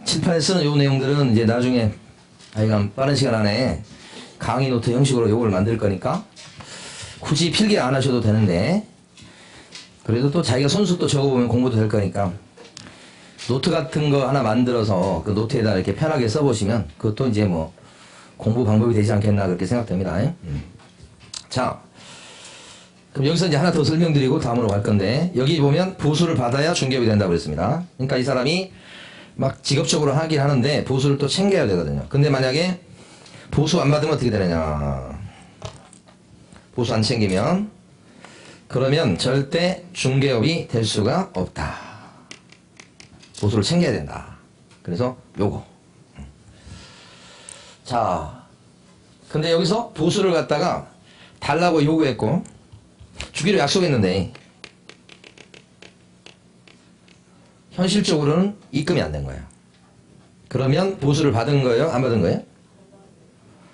칠판에 쓰는 요 내용들은 이제 나중에 아이가 빠른 시간 안에 강의 노트 형식으로 요걸 만들 거니까 굳이 필기 안 하셔도 되는데, 그래도 또 자기가 손수 또 적어보면 공부도 될 거니까 노트 같은 거 하나 만들어서 그 노트에다 이렇게 편하게 써보시면 그것도 이제 뭐 공부 방법이 되지 않겠나 그렇게 생각됩니다. 자, 그럼 여기서 이제 하나 더 설명드리고 다음으로 갈 건데, 여기 보면 보수를 받아야 중개업이 된다고 그랬습니다. 그러니까 이 사람이 막 직업적으로 하긴 하는데 보수를 또 챙겨야 되거든요. 근데 만약에 보수 안 받으면 어떻게 되느냐, 보수 안 챙기면 그러면 절대 중개업이 될 수가 없다. 보수를 챙겨야 된다. 그래서 요거. 자, 근데 여기서 보수를 갖다가 달라고 요구했고 주기로 약속했는데 현실적으로는 입금이 안 된 거예요. 그러면 보수를 받은 거예요? 안 받은 거예요?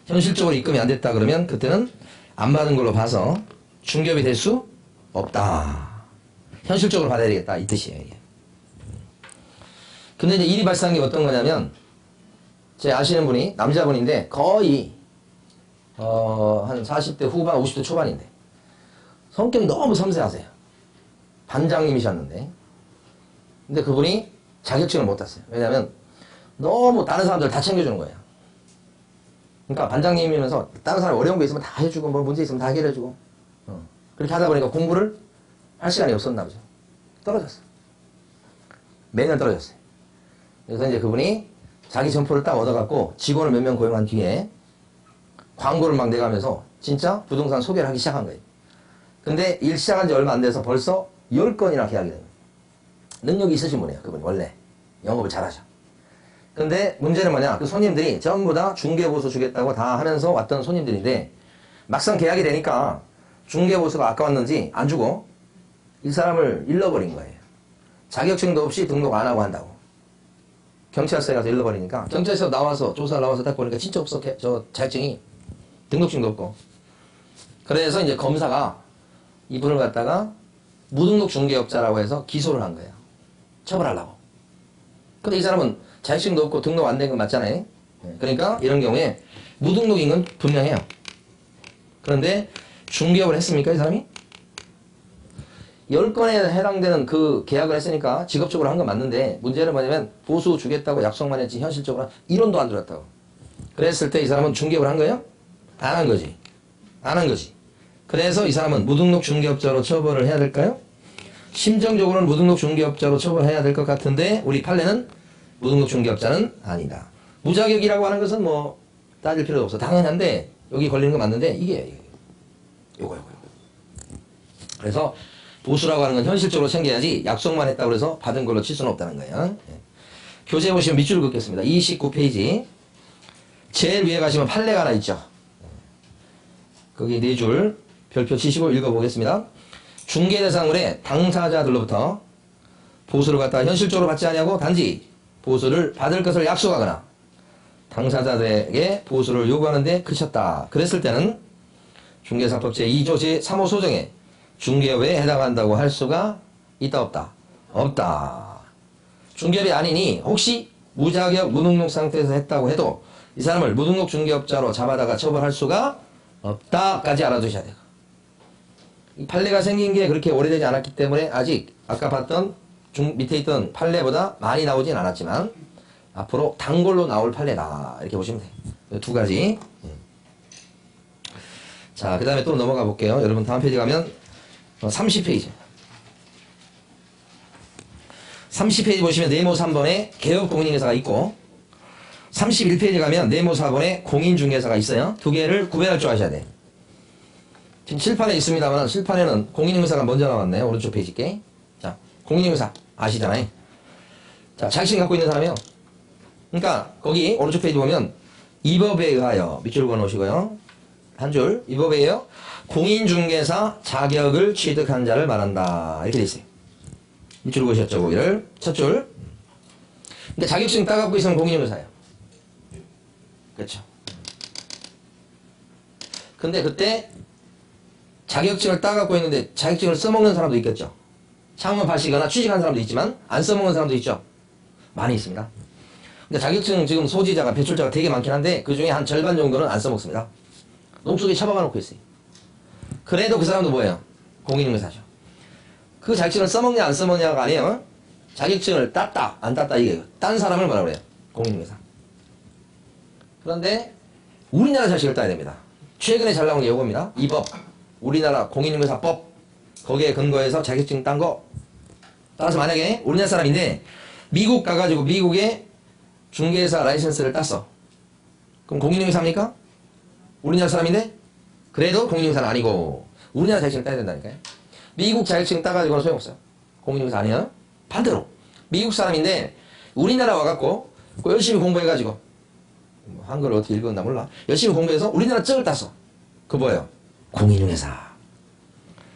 현실적으로 입금이 안 됐다 그러면 그때는 안 받은 걸로 봐서 중개업이 될 수 없다. 현실적으로 받아야 되겠다 이 뜻이에요. 이게. 근데 이제 일이 발생한 게 어떤 거냐면, 제 아시는 분이 남자분인데 거의 한 40대 후반 50대 초반인데 성격이 너무 섬세하세요. 반장님이셨는데, 근데 그분이 자격증을 못 땄어요. 왜냐면 너무 다른 사람들 다 챙겨주는 거예요. 그러니까 반장님이면서 다른 사람 어려운 거 있으면 다 해주고 뭐 문제 있으면 다 해결해주고 그렇게 하다 보니까 공부를 할 시간이 없었나 보죠. 떨어졌어요. 매년 떨어졌어요. 그래서 이제 그분이 자기 점포를 딱 얻어갖고 직원을 몇 명 고용한 뒤에 광고를 막 내가면서 진짜 부동산 소개를 하기 시작한 거예요. 근데 일 시작한 지 얼마 안 돼서 벌써 10건이나 계약이 됩니다. 능력이 있으신 분이에요. 그분이 원래 영업을 잘하셔. 근데 문제는 뭐냐, 그 손님들이 전부 다 중개보수 주겠다고 다 하면서 왔던 손님들인데 막상 계약이 되니까 중개보수가 아까웠는지 안 주고 이 사람을 잃어버린 거예요. 자격증도 없이 등록 안 하고 한다고. 경찰서에 가서 잃어버리니까 경찰서 나와서 조사를 나와서 딱 보니까 진짜 없어. 저 자격증이 등록증도 없고. 그래서 이제 검사가 이분을 갖다가 무등록 중개업자라고 해서 기소를 한 거예요. 처벌하려고. 근데 이 사람은 자격증도 없고 등록 안 된 건 맞잖아요. 그러니까 이런 경우에 무등록인 건 분명해요. 그런데 중개업을 했습니까 이 사람이? 10건에 해당되는 그 계약을 했으니까 직업적으로 한 건 맞는데, 문제는 뭐냐면 보수 주겠다고 약속만 했지 현실적으로 1원도 안 들었다고. 그랬을 때 이 사람은 중개업을 한 거예요? 안 한 거지. 안 한 거지. 그래서 이 사람은 무등록 중개업자로 처벌을 해야 될까요? 심정적으로는 무등록 중개업자로 처벌해야 될 것 같은데 우리 판례는 무등록 중개업자는 아니다. 무자격이라고 하는 것은 뭐 따질 필요도 없어. 당연한데 여기 걸리는 거 맞는데 이게 요거. 그래서 보수라고 하는 건 현실적으로 챙겨야지 약속만 했다고 해서 받은 걸로 칠 수는 없다는 거예요. 교재 보시면 밑줄을 긋겠습니다. 29페이지 제일 위에 가시면 판례가 하나 있죠. 거기 4줄 별표 치시고 읽어보겠습니다. 중개 대상으로 당사자들로부터 보수를 갖다가 현실적으로 받지 아니하고 단지 보수를 받을 것을 약속하거나 당사자들에게 보수를 요구하는데 그쳤다. 그랬을 때는 중개사법 제2조 제3호 소정에 중개업에 해당한다고 할 수가 있다 없다? 없다. 중개업이 아니니 혹시 무자격 무등록 상태에서 했다고 해도 이 사람을 무등록 중개업자로 잡아다가 처벌할 수가 없다까지 알아두셔야 돼요. 이 판례가 생긴 게 그렇게 오래되지 않았기 때문에 아직 아까 봤던 밑에 있던 판례보다 많이 나오진 않았지만 앞으로 단골로 나올 판례다 이렇게 보시면 돼요. 두 가지. 자, 그 다음에 또 넘어가 볼게요. 여러분 다음 페이지 가면 30페이지 30페이지 보시면 네모 3번에 개업공인중개사가 있고 31페이지 가면 네모 4번에 공인중개사가 있어요. 두 개를 구별할 줄 아셔야 돼. 지금 칠판에 있습니다만 칠판에는 공인중개사가 먼저 나왔네요. 오른쪽 페이지께. 자, 공인중개사 아시잖아요. 자, 자격증 갖고 있는 사람이요. 그러니까 거기 오른쪽 페이지 보면 이 법에 의하여 밑줄 그어 놓으시고요. 한 줄, 이 법에 의하여 공인중개사 자격을 취득한 자를 말한다 이렇게 돼 있어요. 밑줄 그으셨죠 거기를. 첫 줄. 근데 자격증 따갖고 있으면 공인중개사예요. 그렇죠. 근데 그때 자격증을 따갖고 있는데 자격증을 써먹는 사람도 있겠죠. 창업하시거나 취직한 사람도 있지만 안 써먹는 사람도 있죠. 많이 있습니다. 근데 자격증 지금 소지자가 배출자가 되게 많긴 한데 그 중에 한 절반 정도는 안 써먹습니다. 농속에 처박아 놓고 있어요. 그래도 그 사람도 뭐예요? 공인중개사죠. 그 자격증을 써먹냐 안 써먹냐가 아니에요. 자격증을 땄다 안 땄다 이게 딴 사람을 뭐라 그래요? 공인중개사. 그런데 우리나라 자격증을 따야 됩니다. 최근에 잘 나온 게 이겁니다. 이 법, 우리나라 공인중개사법, 거기에 근거해서 자격증 딴 거. 따라서 만약에 우리나라 사람인데 미국 가가지고 미국에 중개사 라이센스를 땄어. 그럼 공인중개사입니까? 우리나라 사람인데? 그래도 공인중개사는 아니고 우리나라 자격증을 따야 된다니까요. 미국 자격증 따가지고는 소용없어요. 공인중개사 아니야. 반대로 미국 사람인데 우리나라 와갖고 열심히 공부해가지고 한글을 어떻게 읽었나 몰라. 열심히 공부해서 우리나라 증을 땄어. 그 뭐예요? 공인중개사.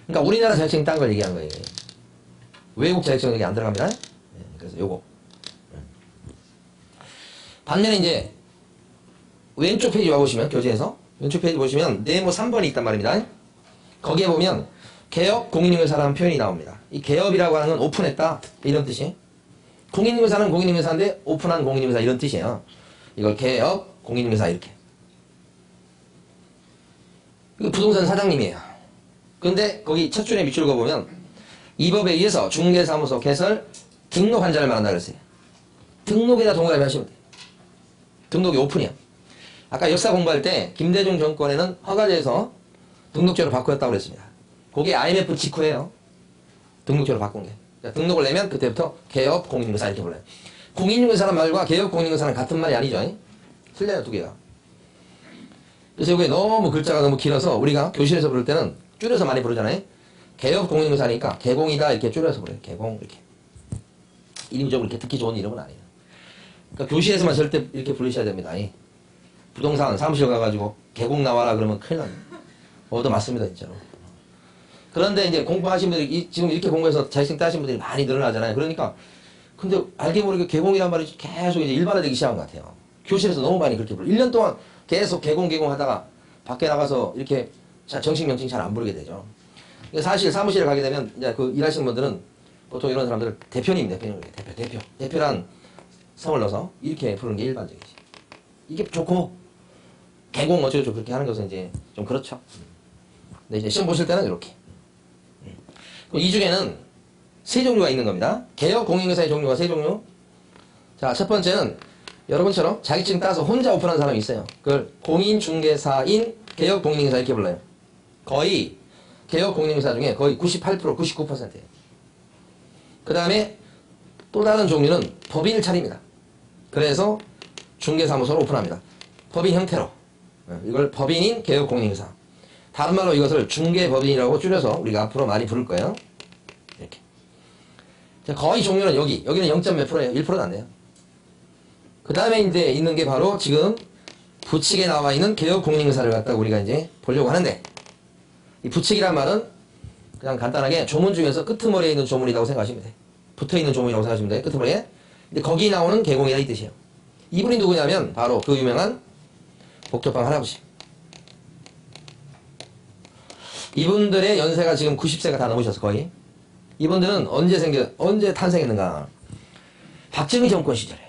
그러니까 우리나라 자격증 딴 걸 얘기한 거예요. 외국 자격증 여기 안 들어갑니다. 네, 그래서 요거. 반면에 이제 왼쪽 페이지 와보시면 교재에서 왼쪽 페이지 보시면 네모 3번이 있단 말입니다. 거기에 보면 개업 공인중개사라는 표현이 나옵니다. 이 개업이라고 하는 건 오픈했다 이런 뜻이에요. 공인중개사는 공인중개사인데 오픈한 공인중개사 이런 뜻이에요. 이걸 개업 공인중개사 이렇게. 이거 부동산 사장님이에요. 근데 거기 첫 줄에 밑줄 그어보면 이 법에 의해서 중개사무소 개설 등록 한자를 말한다 그랬어요. 등록에다 동그라미 하시면 돼요. 등록이 오픈이야. 아까 역사 공부할 때 김대중 정권에는 허가제에서 등록제로 바꾸었다고 그랬습니다. 그게 IMF 직후예요. 등록제로 바꾼 게. 그러니까 등록을 내면 그때부터 개업 공인중개사 이렇게 불러요. 공인중개사란 말과 개업 공인중개사는 같은 말이 아니죠. 틀려요, 두 개가. 그래서 이게 너무 글자가 너무 길어서 우리가 교실에서 부를 때는 줄여서 많이 부르잖아요. 개업 공인중개사니까 개공이다 이렇게 줄여서 부르요. 개공 이렇게. 이름적으로 이렇게 듣기 좋은 이름은 아니에요. 그러니까 교실에서만 절대 이렇게 부르셔야 됩니다. 부동산 사무실 가가지고 개공 나와라 그러면 큰일 납니다. 얻어 맞습니다, 진짜로. 그런데 이제 공부하신 분들이 지금 이렇게 공부해서 자격증 따신 분들이 많이 늘어나잖아요. 그러니까 근데 알게 모르게 개공이란 말이 계속 이제 일반화되기 시작한 것 같아요. 교실에서 너무 많이 그렇게 부르고 1년 동안 계속 개공 하다가 밖에 나가서 이렇게 정식 명칭 잘 안 부르게 되죠. 사실 사무실에 가게 되면 이제 그 일하시는 분들은 보통 이런 사람들을 대표란 성을 넣어서 이렇게 부르는 게 일반적이지. 이게 좋고 개공 어쩌고 그렇게 하는 것은 이제 좀 그렇죠. 근데 이제 시험 보실 때는 이렇게. 이 중에는 세 종류가 있는 겁니다. 개업 공인중개사의 종류가 세 종류. 자, 첫 번째는 여러분처럼 자격증 따서 혼자 오픈한 사람이 있어요. 그걸 공인중개사인 개업 공인중개사 이렇게 불러요. 거의 개업 공인중개사 중에 거의 98%, 99%예요. 그 다음에 또 다른 종류는 법인을 차립니다. 그래서 중개사무소를 오픈합니다. 법인 형태로. 이걸 법인인 개업 공인중개사. 다른 말로 이것을 중개법인이라고 줄여서 우리가 앞으로 많이 부를 거예요. 이렇게. 거의 종류는 여기는 0. 몇 프로예요? 1%도 안 돼요. 그 다음에 이제 있는 게 바로 지금 부칙에 나와 있는 개업 공인중개사를 갖다가 우리가 이제 보려고 하는데, 이 부칙이란 말은 그냥 간단하게 조문 중에서 끄트머리에 있는 조문이라고 생각하시면 돼요. 붙어 있는 조문이라고 생각하시면 돼요. 끄트머리에. 근데 거기 나오는 개공이라 이 뜻이에요. 이분이 누구냐면 바로 그 유명한 복덕방 할아버지. 이분들의 연세가 지금 90세가 다 넘으셔서 거의. 이분들은 언제 탄생했는가? 박정희 정권 시절에.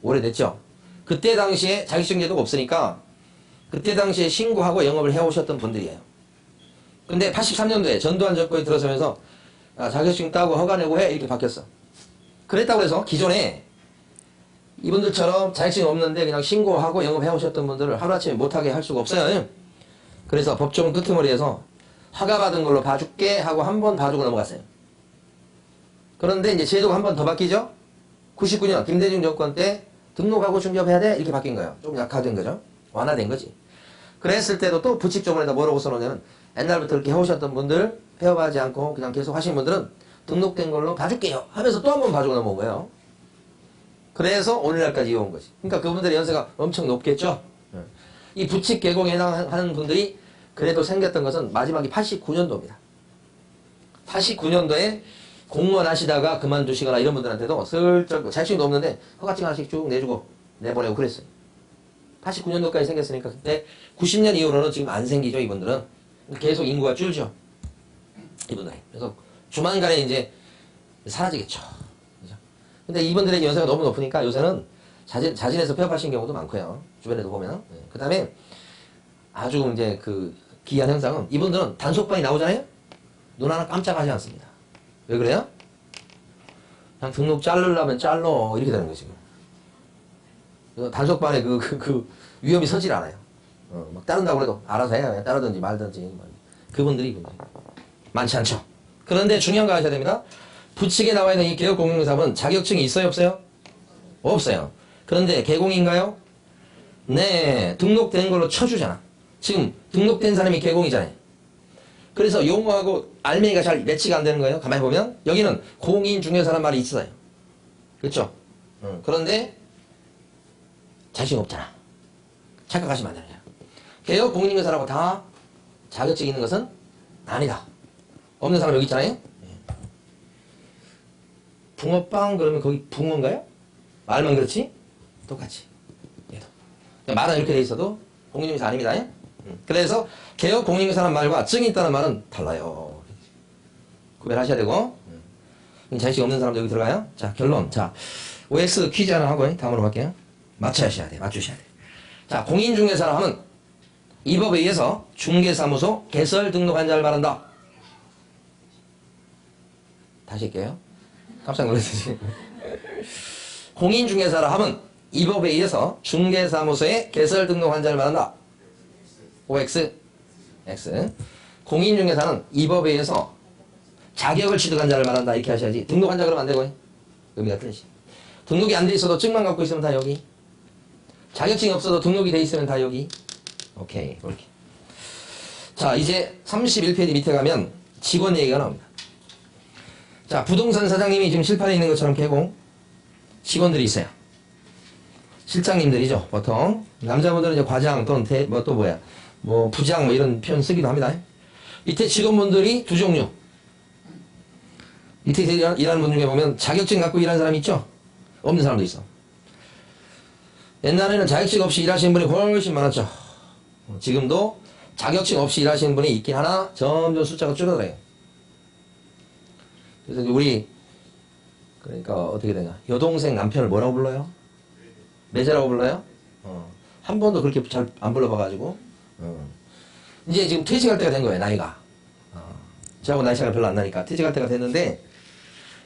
오래됐죠? 그때 당시에 자격증 제도가 없으니까 그때 당시에 신고하고 영업을 해오셨던 분들이에요. 근데 83년도에 전두환 정권이 들어서면서 자격증 따고 허가 내고 해 이렇게 바뀌었어. 그랬다고 해서 기존에 이분들처럼 자격증이 없는데 그냥 신고하고 영업해오셨던 분들을 하루아침에 못하게 할 수가 없어요. 그래서 법조문 끄트머리에서 허가받은 걸로 봐줄게 하고 한 번 봐주고 넘어갔어요. 그런데 이제 제도가 한 번 더 바뀌죠. 99년 김대중 정권 때 등록하고 중개업해야 돼 이렇게 바뀐 거예요. 좀 약화된 거죠. 완화된 거지. 그랬을 때도 또 부칙조문에다 뭐라고 써놓냐면 옛날부터 이렇게 해오셨던 분들 폐업하지 않고 그냥 계속 하신 분들은 등록된 걸로 봐줄게요 하면서 또 한 번 봐주고 넘어온 거예요. 그래서 오늘날까지 이어온 거지. 그러니까 그분들의 연세가 엄청 높겠죠. 이 부칙 개공에 해당하는 분들이 그래도 생겼던 것은 마지막이 89년도입니다. 89년도에 공무원 하시다가 그만두시거나 이런 분들한테도 슬쩍 자격증도 없는데 허가증 하나씩 쭉 내주고 내보내고 그랬어요. 89년도까지 생겼으니까 그때 90년 이후로는 지금 안 생기죠. 이분들은 계속 인구가 줄죠. 이분들이. 그래서 조만간에 이제 사라지겠죠. 그죠? 근데 이분들의 연세가 너무 높으니까 요새는 자진해서 폐업하시는 경우도 많고요. 주변에도 보면. 그 다음에 아주 이제 그 기이한 현상은 이분들은 단속반이 나오잖아요? 눈 하나 깜짝하지 않습니다. 왜 그래요? 그냥 등록 자르려면 잘러 이렇게 되는 거예요 지금. 단속반에 그 위험이 서질 않아요. 막 따른다고 해도 알아서 해요. 그냥 따르든지 말든지. 그분들이 많지 않죠. 그런데 중요한 거 아셔야 됩니다. 부칙에 나와 있는 이 개업공인중개사업은 자격증이 있어요 없어요? 없어요. 그런데 개공인가요? 네, 등록된 걸로 쳐주잖아. 지금 등록된 사람이 개공이잖아요. 그래서 용어하고 알맹이가 잘 매치가 안 되는 거예요. 가만히 보면 여기는 공인중개사라는 말이 있어요. 그렇죠? 그런데 자신 없잖아. 착각하시면 안 되는 거예요. 개업 공인중개사라고 다 자격증이 있는 것은 아니다. 없는 사람 여기 있잖아요. 붕어빵 그러면 거기 붕어인가요? 말만 그렇지? 똑같이. 얘도. 말은 이렇게 돼 있어도 공인중개사 아닙니다. 그래서 개업 공인중개사라는 말과 증이 있다는 말은 달라요. 구별하셔야 되고. 자격증 없는 사람도 여기 들어가요. 자, 결론. 자, OX 퀴즈 하나 하고 다음으로 갈게요. 맞추셔야 돼. 자, 공인중개사라 하면 이 법에 의해서 중개사무소 개설 등록한 자를 말한다. 다시 할게요. 깜짝 놀랐지. 공인중개사라 하면 이 법에 의해서 중개사무소에 개설 등록한 자를 말한다. OX X. 공인중개사는 이 법에 의해서 자격을 취득한 자를 말한다. 이렇게 하셔야지. 등록한 자 그러면 안 되고 의미가 틀리지. 등록이 안 돼 있어도 증만 갖고 있으면 다 여기. 자격증이 없어도 등록이 돼 있으면 다 여기. 오케이. 이렇게. 자, 이제 31페이지 밑에 가면 직원 얘기가 나옵니다. 자, 부동산 사장님이 지금 실판에 있는 것처럼 개공 직원들이 있어요. 실장님들이죠. 보통 남자분들은 이제 과장 또는 부장 이런 표현 쓰기도 합니다. 밑에 직원분들이 두 종류. 밑에 일하는 분 중에 보면 자격증 갖고 일하는 사람이 있죠. 없는 사람도 있어. 옛날에는 자격증 없이 일하시는 분이 훨씬 많았죠. 지금도 자격증 없이 일하시는 분이 있긴 하나 점점 숫자가 줄어들어요. 그래서 우리 그러니까 어떻게 되냐, 여동생 남편을 뭐라고 불러요? 매제라고 불러요? 한 번도 그렇게 잘 안 불러봐가지고 이제 지금 퇴직할 때가 된 거예요. 나이가 저하고 나이 차이가 별로 안 나니까 퇴직할 때가 됐는데,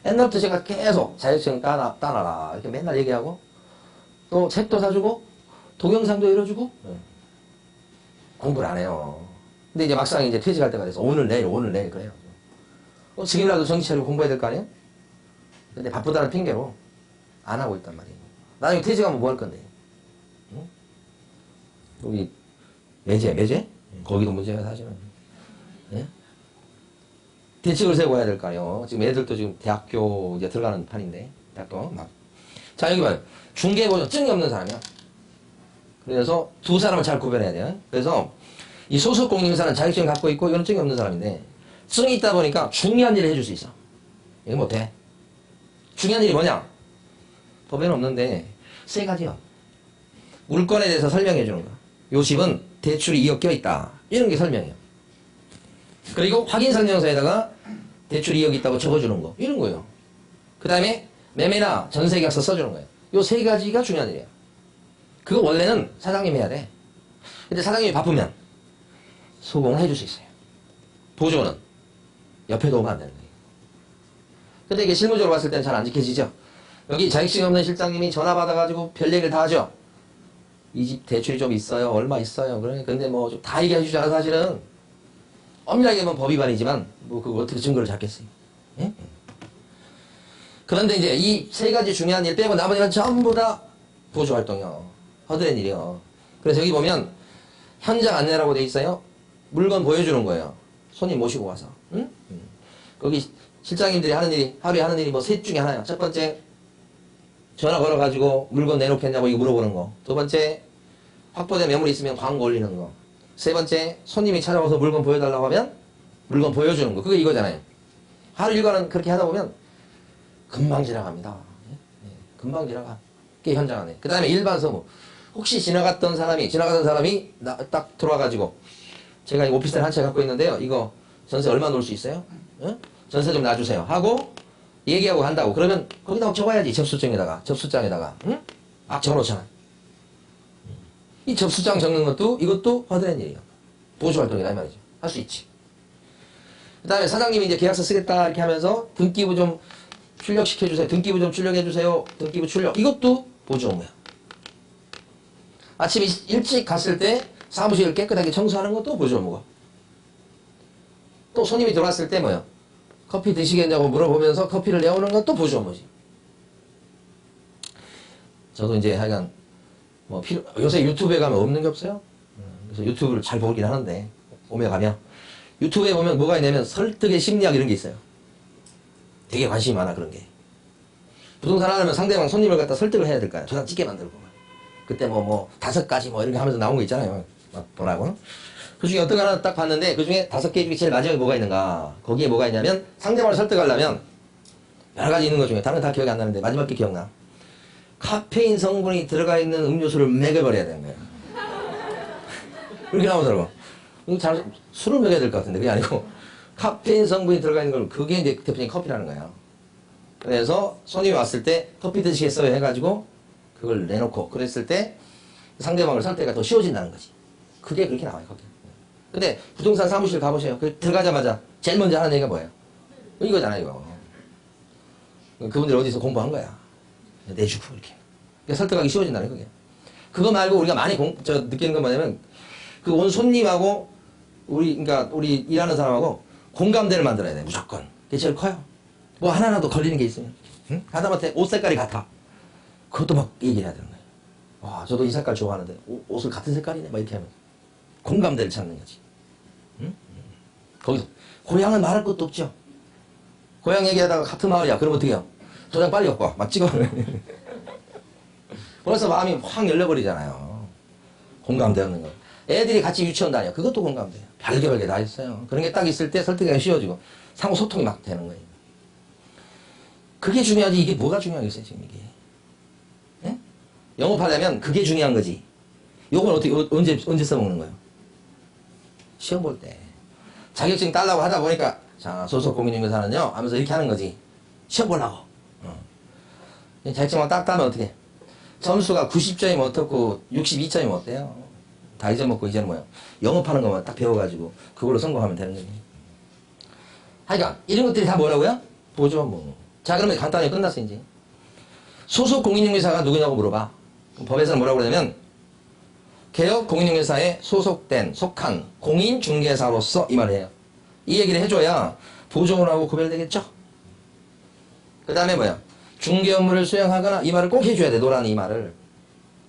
옛날부터 제가 계속 자격증 따놔라 이렇게 맨날 얘기하고 또 책도 사주고 동영상도 열어주고 공부를 안 해요. 근데 이제 막상 이제 퇴직할 때가 돼서 오늘 내일 그래요. 지금이라도 정신 차리고 공부해야 될 거 아니에요? 근데 바쁘다는 핑계로 안 하고 있단 말이에요. 나중에 퇴직하면 뭐 할 건데? 응? 여기 매제? 거기도 문제가 사실은. 예? 대책을 세워야 될 거 아니에요. 지금 애들도 지금 대학교 이제 들어가는 판인데, 대학도 막. 자, 여기 봐요. 중개보증증이 없는 사람이야. 그래서 두 사람을 잘 구별해야 돼요. 그래서 이 소속 공인중개사는 자격증 갖고 있고 이거는 증이 없는 사람인데, 증이 있다 보니까 중요한 일을 해줄 수 있어. 이거 못해. 중요한 일이 뭐냐? 법에는 없는데 세 가지요. 물건에 대해서 설명해 주는 거. 요 집은 대출이 2억 껴있다. 이런 게 설명이에요. 그리고 확인 설명서에다가 대출이 2억 있다고 적어주는 거. 이런 거예요. 그 다음에 매매나 전세계약서 써주는 거예요. 요 세 가지가 중요한 일이에요. 그거 원래는 사장님이 해야 돼. 근데 사장님이 바쁘면 소공을 해줄 수 있어요. 보조는 옆에 도우면 안 되는 거예요. 근데 이게 실무적으로 봤을 때는 잘 안 지켜지죠. 여기 자격증 없는 실장님이 전화 받아가지고 별 얘기를 다 하죠. 이 집 대출이 좀 있어요. 얼마 있어요. 그러니까 근데 뭐 좀 다 얘기해 주잖아. 사실은 엄밀하게 보면 법 위반이지만 뭐 그거 어떻게 증거를 잡겠어요. 예? 그런데 이제 이 세 가지 중요한 일 빼고 나머지는 전부 다 보조 활동이요. 허드렛 일이요. 그래서 여기 보면 현장 안내라고 돼 있어요. 물건 보여주는 거예요. 손님 모시고 와서. 응? 거기 실장님들이 하는 일이, 하루에 하는 일이 뭐 셋 중에 하나예요. 첫 번째, 전화 걸어가지고 물건 내놓겠냐고 이거 물어보는 거. 두 번째, 확보된 매물이 있으면 광고 올리는 거. 세 번째, 손님이 찾아와서 물건 보여달라고 하면 물건 보여주는 거. 그게 이거잖아요. 하루 일과는 그렇게 하다 보면 금방 지나갑니다. 금방 지나가. 그게 현장 안에. 그 다음에 일반 서무. 혹시 지나가던 사람이 딱 들어와가지고, 제가 오피스텔 한 채 갖고 있는데요. 이거 전세 얼마 놓을 수 있어요? 응? 전세 좀 놔주세요. 하고 얘기하고 간다고. 그러면 거기다 적어야지. 접수장에다가. 응? 막 적어놓잖아. 이 접수장 적는 것도 이것도 허드렛 일이에요. 보조활동이다 이 말이죠. 할 수 있지. 그 다음에 사장님이 이제 계약서 쓰겠다 이렇게 하면서 등기부 좀 출력시켜주세요. 등기부 좀 출력해주세요. 등기부 출력. 이것도 보조 업무야. 아침 일찍 갔을 때 사무실을 깨끗하게 청소하는 것도 보조 업무고. 또 손님이 들어왔을 때 뭐요? 커피 드시겠냐고 물어보면서 커피를 내오는 것도 보조 업무지. 저도 이제 하여간 뭐 요새 유튜브에 가면 없는 게 없어요. 그래서 유튜브를 잘 보긴 하는데 오며 가면 유튜브에 보면 뭐가 있냐면 설득의 심리학 이런 게 있어요. 되게 관심이 많아 그런 게. 부동산 하려면 상대방 손님을 갖다 설득을 해야 될 거야. 저장 찍게 만들고. 그때 뭐 5가지 뭐 이런 게 하면서 나온 거 있잖아요. 막 보라고. 그 중에 어떤 거 하나 딱 봤는데 그 중에 5개 중에 제일 마지막에 뭐가 있는가. 거기에 뭐가 있냐면 상대방을 설득하려면 여러 가지 있는 것 중에 다른 건 다 기억이 안 나는데 마지막 게 기억나. 카페인 성분이 들어가 있는 음료수를 먹여버려야 되는 거예요. 그렇게 나오더라고. 술을 먹여야 될 것 같은데 그게 아니고 카페인 성분이 들어가 있는 걸 그게 이제 대표적인 커피라는 거예요. 그래서 손님이 왔을 때 커피 드시겠어요 해가지고 그걸 내놓고 그랬을 때 상대방을 설득가 더 쉬워진다는 거지. 그게 그렇게 나와요. 거기. 근데 부동산 사무실 가보세요. 들어가자마자 제일 먼저 하는 얘기가 뭐예요? 이거잖아요. 이거. 그분들 어디서 공부한 거야. 내주고 이렇게. 그러니까 설득하기 쉬워진다는 거예요. 그거 말고 우리가 많이 느끼는 건 뭐냐면 그 온 손님하고 그러니까 우리 일하는 사람하고 공감대를 만들어야 돼. 무조건. 그게 제일 커요. 뭐 하나라도 걸리는 게 있으면. 응? 하다못해 옷 색깔이 같아. 그것도 막 얘기를 해야 되는 거예요. 와, 저도 이 색깔 좋아하는데 옷을 같은 색깔이네. 막 이렇게 하면 공감대를 찾는 거지. 응? 거기서 고향은 말할 것도 없죠. 고향 얘기하다가 같은 마을이야. 그러면 어떻게 해요? 도장 빨리 갖고 와. 막 찍어. 벌써 마음이 확 열려버리잖아요. 공감대 없는 거. 애들이 같이 유치원 다녀. 그것도 공감돼요. 별게 다 있어요. 그런 게 딱 있을 때 설득이 쉬워지고 상호 소통이 막 되는 거예요. 그게 중요하지. 이게 뭐가 중요하겠어요, 지금 이게. 예? 영업하려면 그게 중요한 거지. 요건 어떻게, 언제 써먹는 거예요? 시험 볼 때. 자격증 따려고 하다 보니까, 자, 소속 공인중개사는요, 하면서 이렇게 하는 거지. 시험 보려고. 자격증만 딱 따면 어떻게? 점수가 90점이면 어떻고, 62점이면 어때요? 다 잊어먹고, 이제는 뭐예요? 영업하는 것만 딱 배워가지고, 그걸로 성공하면 되는 거예요. 하여간, 이런 것들이 다 뭐라고요? 보조 업무. 자, 그러면 간단히 끝났어, 이제. 소속 공인중개사가 누구냐고 물어봐. 법에서는 뭐라고 그러냐면, 개업 공인중개사에 속한 공인중개사로서 이 말이에요. 이 얘기를 해줘야 보조원하고 구별되겠죠? 그 다음에 뭐야? 중개 업무를 수행하거나 이 말을 꼭 해줘야 돼. 노란 이 말을.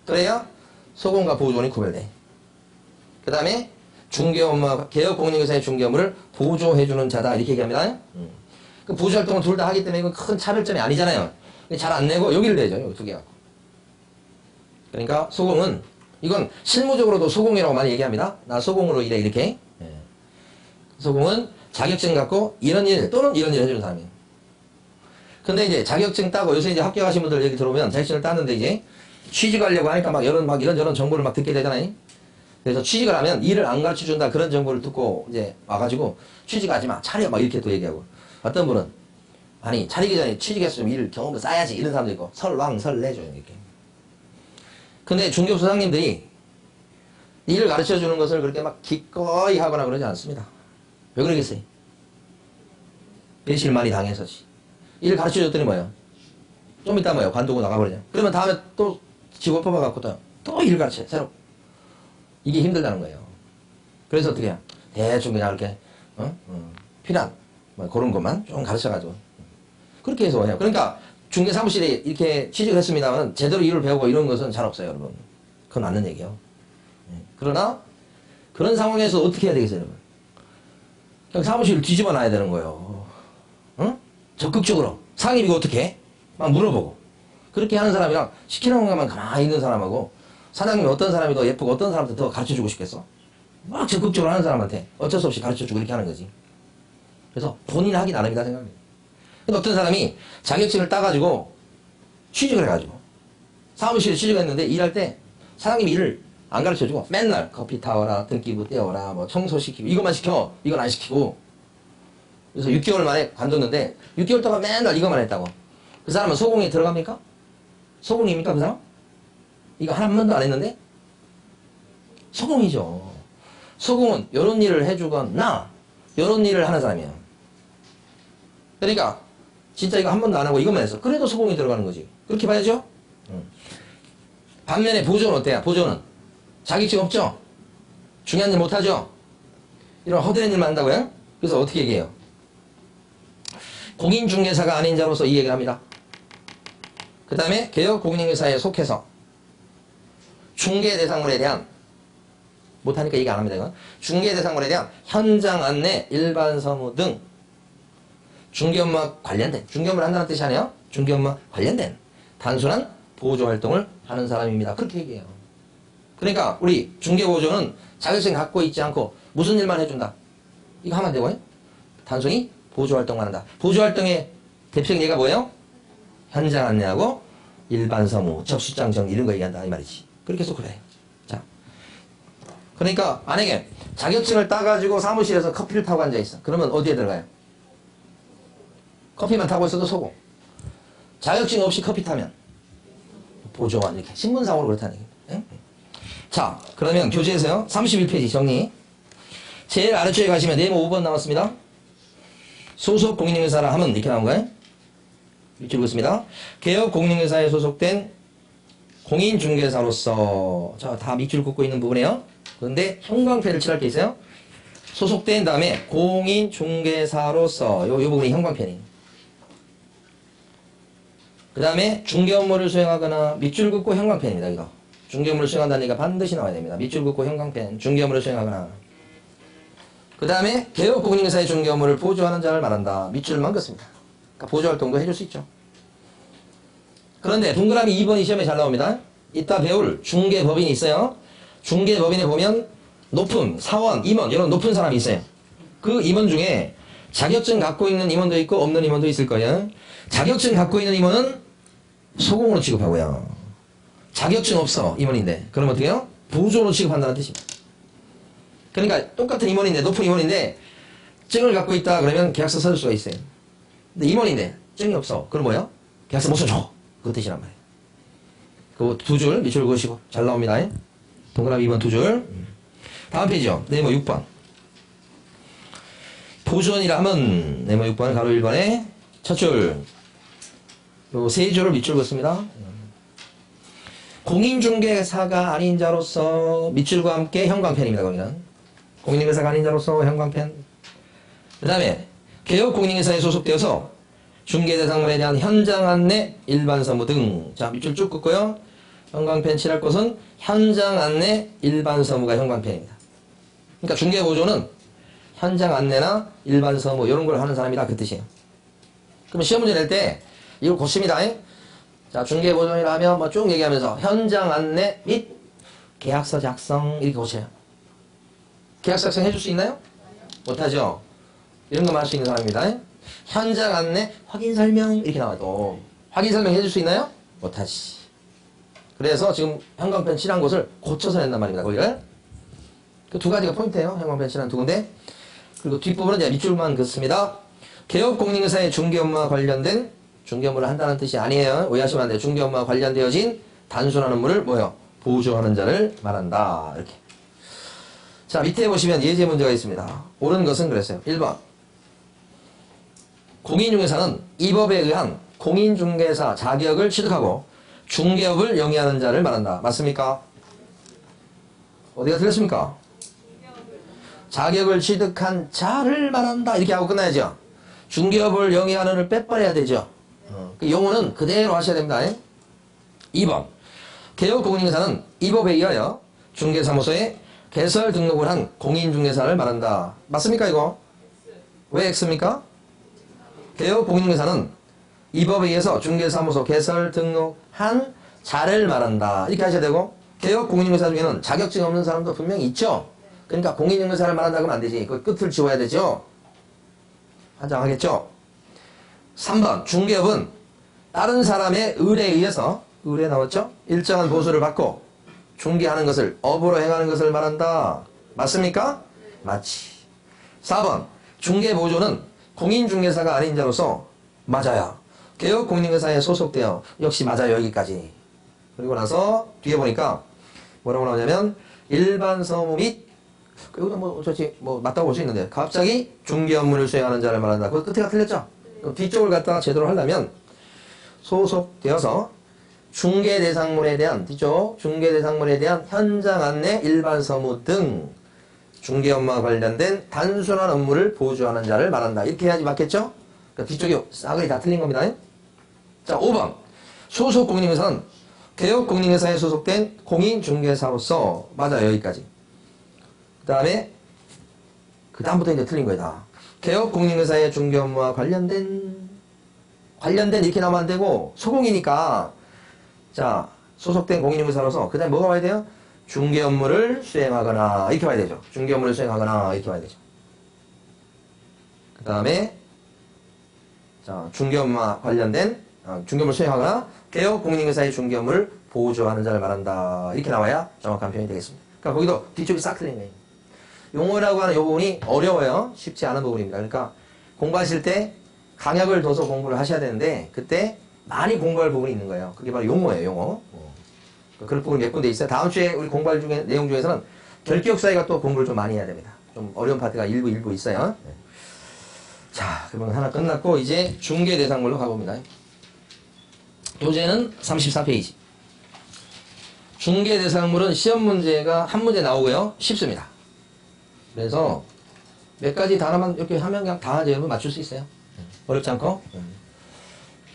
그래야 소공과 보조원이 구별돼. 그 다음에 중개 업무, 개업 공인중개사의 중개 업무를 보조해주는 자다. 이렇게 얘기합니다. 그 보조활동을 둘 다 하기 때문에 이건 큰 차별점이 아니잖아요. 잘 안 내고 여기를 내죠. 여기 두 개 갖고. 그러니까 소공은 이건 실무적으로도 소공이라고 많이 얘기합니다. 나 소공으로 일해 이렇게. 소공은 자격증 갖고 이런 일 또는 이런 일 해주는 사람이에요. 근데 이제 자격증 따고 요새 이제 합격하신 분들 얘기 들어보면 자격증을 땄는데 이제 취직하려고 하니까 막 이런저런 정보를 막 듣게 되잖아요. 그래서 취직을 하면 일을 안 가르쳐 준다 그런 정보를 듣고 이제 와가지고 취직하지 마 차려 막 이렇게 또 얘기하고 어떤 분은 아니 차리기 전에 취직해서 좀 일 경험도 쌓아야지 이런 사람도 있고 설왕설래죠 이렇게. 근데 중개업 소장님들이 일을 가르쳐 주는 것을 그렇게 막 기꺼이 하거나 그러지 않습니다. 왜 그러겠어요? 배실 많이 당해서지. 일을 가르쳐 줬더니 뭐예요? 좀 이따 뭐예요? 관두고 나가버리냐. 그러면 다음에 또 직원 뽑아갖고 또 일 가르쳐요. 새로. 이게 힘들다는 거예요. 그래서 어떻게 해요? 대충 그냥 이렇게 필요한 뭐 그런 것만 좀 가르쳐가지고 그렇게 해서 해요. 그러니까 중개사무실에 이렇게 취직을 했습니다만 제대로 일을 배우고 이런 것은 잘 없어요, 여러분. 그건 맞는 얘기예요. 그러나 그런 상황에서 어떻게 해야 되겠어요, 여러분? 그냥 사무실을 뒤집어 놔야 되는 거예요. 응? 적극적으로. 상임이가 어떻게 해? 막 물어보고. 그렇게 하는 사람이랑 시키는 것만 가만히 있는 사람하고 사장님이 어떤 사람이 더 예쁘고 어떤 사람한테 더 가르쳐주고 싶겠어? 막 적극적으로 하는 사람한테 어쩔 수 없이 가르쳐주고 이렇게 하는 거지. 그래서 본인이 하기 나름이다 생각합니다. 근데 어떤 사람이 자격증을 따가지고 취직을 해가지고 사무실에 취직했는데 일할 때 사장님이 일을 안 가르쳐주고 맨날 커피 타와라, 등기부 떼어라, 뭐 청소시키고 이것만 시켜. 이건 안 시키고 그래서 6개월 만에 관뒀는데 6개월 동안 맨날 이거만 했다고. 그 사람은 소공에 들어갑니까? 소공입니까 그 사람? 이거 한 번도 안 했는데? 소공이죠. 소공은 이런 일을 해주거나 이런 일을 하는 사람이에요. 그러니까 진짜 이거 한 번도 안 하고 이것만 했어. 그래도 소공이 들어가는 거지. 그렇게 봐야죠. 반면에 보조는 어때요? 보조는 자격증 없죠? 중요한 일 못하죠? 이런 허드렛 일만 한다고요? 그래서 어떻게 얘기해요? 공인중개사가 아닌 자로서 이 얘기를 합니다. 그 다음에 개혁 공인중개사에 속해서 중개 대상물에 대한 못하니까 얘기 안 합니다. 이건. 중개 대상물에 대한 현장 안내, 일반 서무 등 중개 업무와 관련된 중개 업무를 한다는 뜻이 아니에요. 중개 업무와 관련된 단순한 보조 활동을 하는 사람입니다. 그렇게 얘기해요. 그러니까 우리 중개 보조는 자격증 갖고 있지 않고 무슨 일만 해준다. 이거 하면 안 되고요. 단순히 보조 활동만 한다. 보조 활동의 대표적인 예가 뭐예요? 현장 안내하고 일반 서무, 접수장 정리 이런 거 얘기한다 이 말이지. 그렇게 해서 그래. 자, 그러니까 만약에 자격증을 따가지고 사무실에서 커피를 타고 앉아 있어. 그러면 어디에 들어가요? 커피만 타고 있어도 소고. 자격증 없이 커피 타면 보조원 이렇게 신분상으로 그렇다는 얘기입니다. 응? 자, 그러면 교재에서요 31페이지 정리. 제일 아래쪽에 가시면 네모 5번 나왔습니다. 소속 공인중개사라 하면 이렇게 나온 거예요. 이렇게 읽습니다. 개혁 공인중개사에 소속된 공인중개사로서 자, 다 밑줄 긋고 있는 부분이에요. 그런데 형광펜을 칠할 게 있어요. 소속된 다음에 공인중개사로서 요 부분이 형광펜이에요. 그 다음에 중개 업무를 수행하거나 밑줄 긋고 형광펜입니다. 이거 중개 업무를 수행한다는 얘기가 반드시 나와야 됩니다. 밑줄 긋고 형광펜 중개 업무를 수행하거나. 그 다음에 개혁 공인중개사의 중개 업무를 보조하는 자를 말한다. 밑줄만 긋습니다. 그러니까 보조활동도 해줄 수 있죠. 그런데 동그라미 2번이 시험에 잘 나옵니다. 이따 배울 중개법인이 있어요. 중개법인에 보면 높은 사원, 임원 이런 높은 사람이 있어요. 그 임원 중에 자격증 갖고 있는 임원도 있고 없는 임원도 있을 거예요. 자격증 갖고 있는 임원은 소공으로 취급하고요. 자격증 없어 임원인데 그럼 어떻게 해요? 보조로 취급한다는 뜻입니다. 그러니까 똑같은 임원인데 높은 임원인데 증을 갖고 있다 그러면 계약서 써줄 수가 있어요. 근데 임원인데 증이 없어. 그럼 뭐예요? 계약서 못 써줘. 그 뜻이란 말이에요. 그 두 줄 밑줄 그으시고 잘 나옵니다. 동그라미 2번 두 줄. 다음 페이지요. 네모 6번. 보조원이라 하면 네모 6번 가로 1번에 첫 줄. 요 세 줄을 밑줄 그었습니다. 공인중개사가 아닌 자로서 밑줄과 함께 형광펜입니다. 거기는. 공인중개사가 아닌 자로서 형광펜. 그 다음에 개혁 공인중개사에 소속되어서 중개대상물에 대한 현장 안내, 일반 서무 등. 자, 밑줄 쭉 긋고요. 형광펜 칠할 곳은 현장 안내, 일반 서무가 형광펜입니다. 그러니까 중개보조는 현장 안내나 일반 서무 이런 걸 하는 사람이다 그 뜻이에요. 그러면 시험 문제 낼 때 이걸 고칩니다. 자, 중개보조이라 하면 뭐 쭉 얘기하면서 현장 안내 및 계약서 작성 이렇게 고쳐요. 계약서 작성 해줄 수 있나요? 못하죠. 이런 것만 할 수 있는 사람입니다. 현장 안내 확인 설명 이렇게 나와도 확인 설명 해줄 수 있나요? 못하지. 그래서 지금 형광펜 칠한 곳을 고쳐서 낸단 말입니다. 거기를. 그 두 가지가 포인트예요. 형광펜 칠한 두 군데. 그리고 뒷부분은 이제 밑줄만 긋습니다. 개혁 공인중개사의 중개 업무와 관련된 중개 업무를 한다는 뜻이 아니에요. 오해하시면 안 돼요. 중개 업무와 관련되어진 단순한 업무를 뭐요? 보조하는 자를 말한다. 이렇게. 자, 밑에 보시면 예제 문제가 있습니다. 옳은 것은 그랬어요. 1번. 공인중개사는 이 법에 의한 공인중개사 자격을 취득하고 중개업을 영위하는 자를 말한다. 맞습니까? 어디가 틀렸습니까? 자격을 취득한 자를 말한다. 이렇게 하고 끝나야죠. 중개업을 영위하는을 빼버려야 되죠. 그 용어는 그대로 하셔야 됩니다. 2번. 개혁 공인중개사는 이 법에 의하여 중개사무소에 개설 등록을 한 공인중개사를 말한다. 맞습니까 이거? 왜 X입니까? 개혁 공인중개사는 이 법에 의해서 중개사무소 개설 등록한 자를 말한다. 이렇게 하셔야 되고 개혁 공인중개사 중에는 자격증 없는 사람도 분명히 있죠. 그러니까 공인중개사를 말한다고 하면 안 되지. 그 끝을 지워야 되죠. 한장하겠죠. 3번 중개업은 다른 사람의 의뢰에 의해서 의뢰 나왔죠? 일정한 보수를 받고 중개하는 것을 업으로 행하는 것을 말한다. 맞습니까? 맞지. 4번 중개보조는 공인중개사가 아닌 자로서 맞아요. 개혁공인중개사에 소속되어 역시 맞아요. 여기까지. 그리고 나서 뒤에 보니까 뭐라고 나오냐면 일반 서무 및 여기도 뭐 맞다고 볼 수 있는데 갑자기 중개 업무를 수행하는 자를 말한다. 그 끝에가 틀렸죠? 그럼 뒤쪽을 갖다가 제대로 하려면 소속되어서 중개대상물에 대한 뒤쪽 중개대상물에 대한 현장 안내 일반 서무 등 중개 업무와 관련된 단순한 업무를 보조하는 자를 말한다. 이렇게 해야지 맞겠죠? 그러니까 뒤쪽이 싸그리 다 틀린 겁니다. 자, 5번. 소속 공인중개사는 개혁 공인중개사에 소속된 공인중개사로서 맞아요. 여기까지. 그 다음부터 이제 틀린 거야, 다. 개혁 공인중개사의 중개 업무와 관련된 이렇게 나오면 안 되고 소공이니까 자, 소속된 공인중개사로서 그 다음에 뭐가 와야 돼요? 중개 업무를 수행하거나 이렇게 와야 되죠. 중개 업무를 수행하거나 이렇게 와야 되죠. 그 다음에 자, 중개 업무와 관련된 중개 업무를 수행하거나 개혁 공인중개사의 중개 업무를 보조하는 자를 말한다. 이렇게 나와야 정확한 표현이 되겠습니다. 그러니까 거기도 뒤쪽이 싹 틀린 거예요. 용어라고 하는 요 부분이 어려워요. 쉽지 않은 부분입니다. 그러니까 공부하실 때 강약을 둬서 공부를 하셔야 되는데 그때 많이 공부할 부분이 있는 거예요. 그게 바로 용어예요. 용어. 그런 부분이 몇 군데 있어요. 다음 주에 우리 공부할 내용 중에서는 결기역사회가 또 공부를 좀 많이 해야 됩니다. 좀 어려운 파트가 일부 있어요. 자, 그러면 하나 끝났고 이제 중개대상물로 가봅니다. 교재는 34페이지. 중개대상물은 시험 문제가 한 문제 나오고요. 쉽습니다. 그래서 몇 가지 단어만 이렇게 하면 그냥 다 여러분 맞출 수 있어요. 어렵지 않고.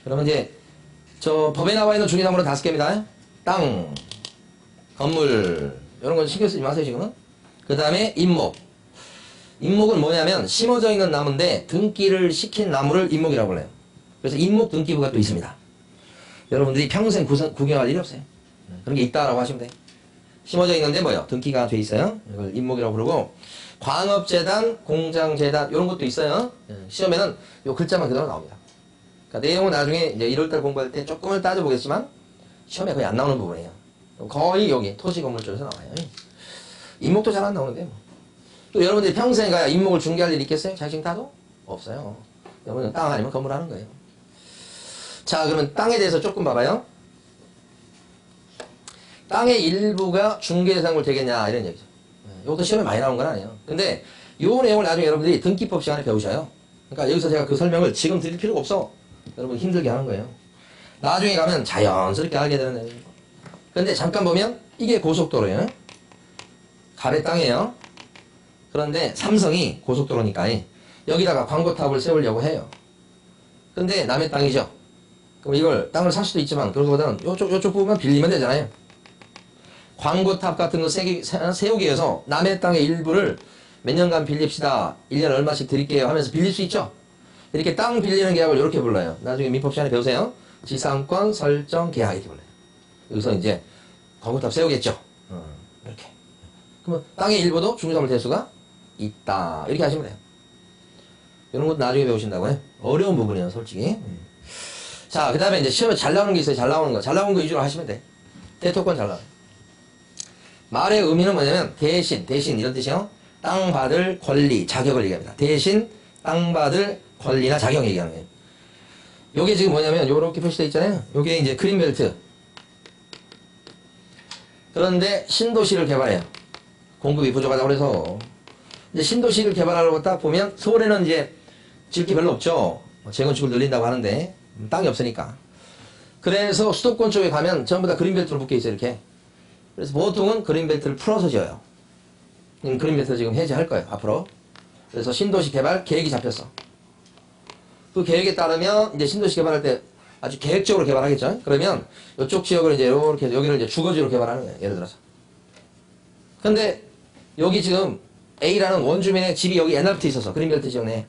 그러면 이제 저 법에 나와 있는 중개상물은 5개입니다. 땅, 건물 이런 건 신경 쓰지 마세요 지금은. 그 다음에 임목. 임목은 뭐냐면 심어져 있는 나무인데 등기를 시킨 나무를 임목이라고 불러요. 그래서 임목 등기부가 또 있습니다. 여러분들이 평생 구경할 일이 없어요. 그런 게 있다라고 하시면 돼요. 심어져 있는데 뭐요? 등기가 돼 있어요. 이걸 임목이라고 부르고 광업재단, 공장재단 이런 것도 있어요. 시험에는 요 글자만 그대로 나옵니다. 그러니까 내용은 나중에 이제 1월달 공부할 때 조금을 따져보겠지만 시험에 거의 안 나오는 부분이에요. 거의 여기 토지건물 쪽에서 나와요. 임목도 잘 안 나오는데 뭐. 또 여러분들이 평생 가야 임목을 중개할 일이 있겠어요? 자식 따도? 없어요. 여러분은 땅 아니면 건물 하는 거예요. 자, 그러면 땅에 대해서 조금 봐봐요. 땅의 일부가 중개대상물 되겠냐 이런 얘기죠. 이것도 시험에 많이 나온 건 아니에요. 근데 이 내용을 나중에 여러분들이 등기법 시간에 배우셔요. 그러니까 여기서 제가 그 설명을 지금 드릴 필요가 없어. 여러분 힘들게 하는 거예요. 나중에 가면 자연스럽게 알게 되는 내용이에요. 근데 잠깐 보면 이게 고속도로예요. 갑의 땅이에요. 그런데 삼성이 고속도로니까 여기다가 광고탑을 세우려고 해요. 근데 남의 땅이죠. 그럼 이걸 땅을 살 수도 있지만 그거보다는 요쪽 부분만 빌리면 되잖아요. 광고탑 같은 거 세우기 위해서 남의 땅의 일부를 몇 년간 빌립시다. 1년에 얼마씩 드릴게요 하면서 빌릴 수 있죠. 이렇게 땅 빌리는 계약을 이렇게 불러요. 나중에 민법 시간에 배우세요. 지상권 설정 계약 이렇게 불러요. 여기서 이제 광고탑 세우겠죠. 이렇게. 그러면 땅의 일부도 중개사물 될 수가 있다. 이렇게 하시면 돼요. 이런 것도 나중에 배우신다고요. 어려운 부분이에요, 솔직히. 자, 그 다음에 이제 시험에 잘 나오는 게 있어요. 잘 나오는 거. 잘 나오는 거 위주로 하시면 돼. 대토권 잘 나와요. 말의 의미는 뭐냐면 대신 이런 뜻이요. 땅 받을 권리, 자격을 얘기합니다. 대신 땅 받을 권리나 자격 얘기하는 거예요. 요게 지금 뭐냐면 요렇게 표시되어 있잖아요. 요게 이제 그린벨트. 그런데 신도시를 개발해요. 공급이 부족하다고 그래서 이제 신도시를 개발하려고 딱 보면 서울에는 이제 지을 게 별로 없죠. 재건축을 늘린다고 하는데 땅이 없으니까. 그래서 수도권 쪽에 가면 전부 다 그린벨트로 묶여 있어요. 이렇게. 그래서 보통은 그린벨트를 풀어서 지어요. 그린벨트 지금 해제할 거예요. 앞으로. 그래서 신도시 개발 계획이 잡혔어. 그 계획에 따르면 이제 신도시 개발할 때 아주 계획적으로 개발하겠죠. 그러면 이쪽 지역을 이제 이렇게 여기를 이제 주거지로 개발하는 거예요. 예를 들어서. 근데 여기 지금 A라는 원주민의 집이 여기 옛날부터 있었어. 그린벨트 지역 내에.